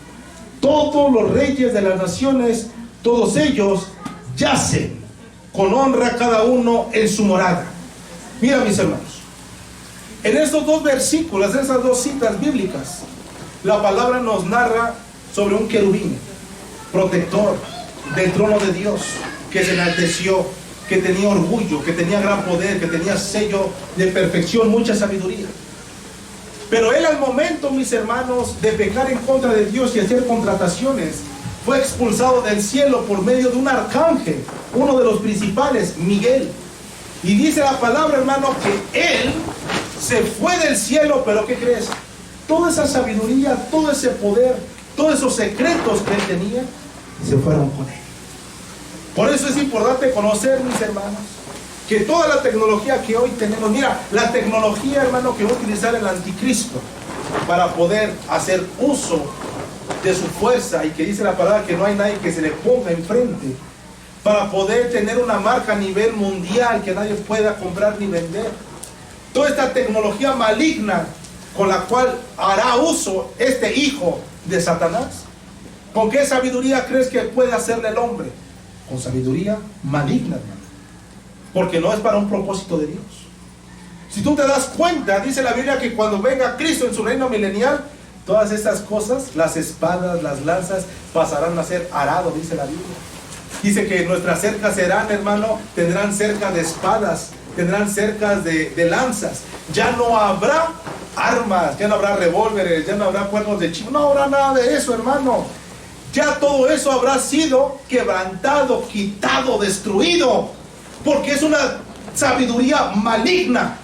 Todos los reyes de las naciones, todos ellos yacen con honra cada uno en su morada. Mira, mis hermanos, en estos dos versículos, esas dos citas bíblicas, la palabra nos narra sobre un querubín protector del trono de Dios, que se enalteció, que tenía orgullo, que tenía gran poder, que tenía sello de perfección, mucha sabiduría. Pero él, al momento, mis hermanos, de pecar en contra de Dios y hacer contrataciones, fue expulsado del cielo por medio de un arcángel, uno de los principales, Miguel. Y dice la palabra, hermano, que él se fue del cielo, pero ¿qué crees? Toda esa sabiduría, todo ese poder, todos esos secretos que él tenía, se fueron con él. Por eso es importante conocer, mis hermanos, que toda la tecnología que hoy tenemos, mira, la tecnología, hermano, que va a utilizar el anticristo para poder hacer uso de su fuerza, y que dice la palabra que no hay nadie que se le ponga enfrente, para poder tener una marca a nivel mundial que nadie pueda comprar ni vender. Toda esta tecnología maligna con la cual hará uso este hijo de Satanás. ¿Con qué sabiduría crees que puede hacerle el hombre? Con sabiduría maligna, hermano. Porque no es para un propósito de Dios. Si tú te das cuenta, dice la Biblia que cuando venga Cristo en su reino milenial, todas estas cosas, las espadas, las lanzas, pasarán a ser arado, dice la Biblia. Dice que nuestras cercas serán, hermano, tendrán cerca de espadas, tendrán cercas de lanzas. Ya no habrá armas, ya no habrá revólveres, ya no habrá cuernos de chivo, no habrá nada de eso, hermano. Ya todo eso habrá sido quebrantado, quitado, destruido, porque es una sabiduría maligna.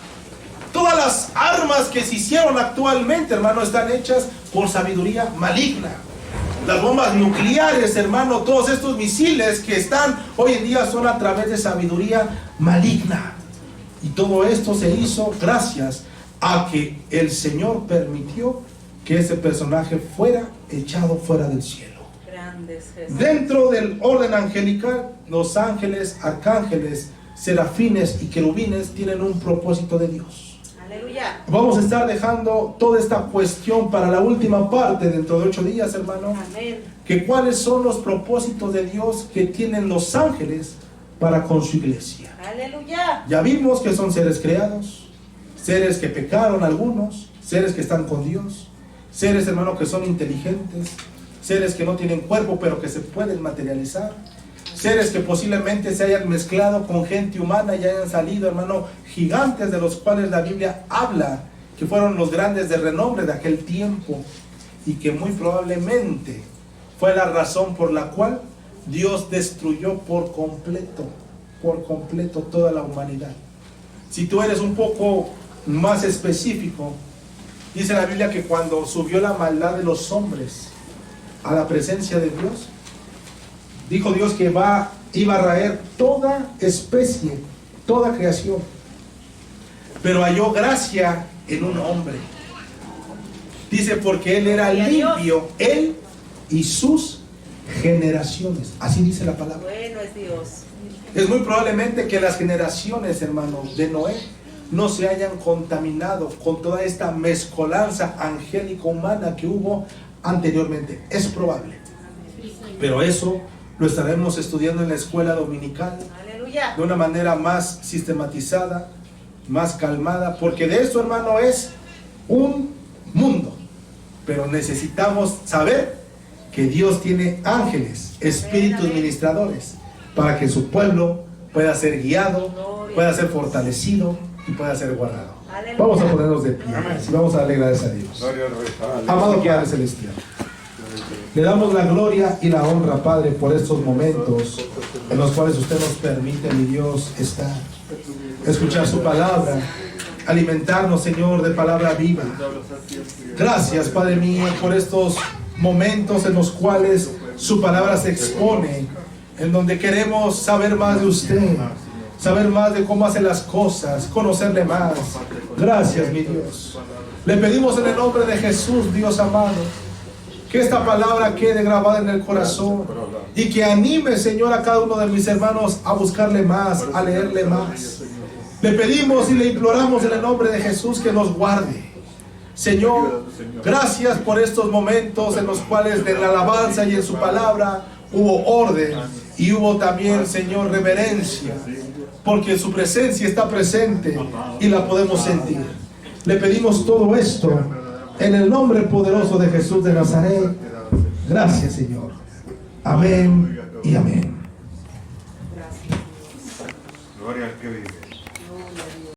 Todas las armas que se hicieron actualmente, hermano, están hechas por sabiduría maligna. Las bombas nucleares, hermano, todos estos misiles que están hoy en día son a través de sabiduría maligna. Y todo esto se hizo gracias a que el Señor permitió que ese personaje fuera echado fuera del cielo. Dentro del orden angelical, los ángeles, arcángeles, serafines y querubines tienen un propósito de Dios. Aleluya. Vamos a estar dejando toda esta cuestión para la última parte dentro de 8 días, hermano. Amén. Que cuáles son los propósitos de Dios que tienen los ángeles para con su iglesia. Aleluya. Ya vimos que son seres creados, seres que pecaron algunos, seres que están con Dios, seres, hermano, que son inteligentes, seres que no tienen cuerpo pero que se pueden materializar, seres que posiblemente se hayan mezclado con gente humana y hayan salido, hermano, gigantes de los cuales la Biblia habla que fueron los grandes de renombre de aquel tiempo, y que muy probablemente fue la razón por la cual Dios destruyó por completo toda la humanidad. Si tú eres un poco más específico, dice la Biblia que cuando subió la maldad de los hombres a la presencia de Dios, dijo Dios que iba a raer toda especie, toda creación, pero halló gracia en un hombre. Dice, porque él era limpio, él y sus generaciones. Así dice la palabra. Bueno es Dios. Es muy probablemente que las generaciones, hermanos, de Noé no se hayan contaminado con toda esta mezcolanza angélico-humana que hubo anteriormente. Es probable. Pero eso lo estaremos estudiando en la escuela dominical. Aleluya. De una manera más sistematizada, más calmada, porque de esto, hermano, es un mundo. Pero necesitamos saber que Dios tiene ángeles, espíritus ministradores, para que su pueblo pueda ser guiado, pueda ser fortalecido y pueda ser guardado. Aleluya. Vamos a ponernos de pie y vamos a darle gracias a Dios. Gloria al Rey. Amado Padre Celestial, le damos la gloria y la honra, Padre, por estos momentos en los cuales usted nos permite, mi Dios, estar, escuchar su palabra, alimentarnos, Señor, de palabra viva. Gracias, Padre mío, por estos momentos en los cuales su palabra se expone, en donde queremos saber más de usted, saber más de cómo hace las cosas, conocerle más. Gracias, mi Dios. Le pedimos en el nombre de Jesús, Dios amado, que esta palabra quede grabada en el corazón y que anime, Señor, a cada uno de mis hermanos a buscarle más, a leerle más. Le pedimos y le imploramos en el nombre de Jesús que nos guarde. Señor, gracias por estos momentos en los cuales de la alabanza y en su palabra hubo orden y hubo también, Señor, reverencia, porque su presencia está presente y la podemos sentir. Le pedimos todo esto en el nombre poderoso de Jesús de Nazaret. Gracias, Señor. Amén y amén. Gloria al que vive.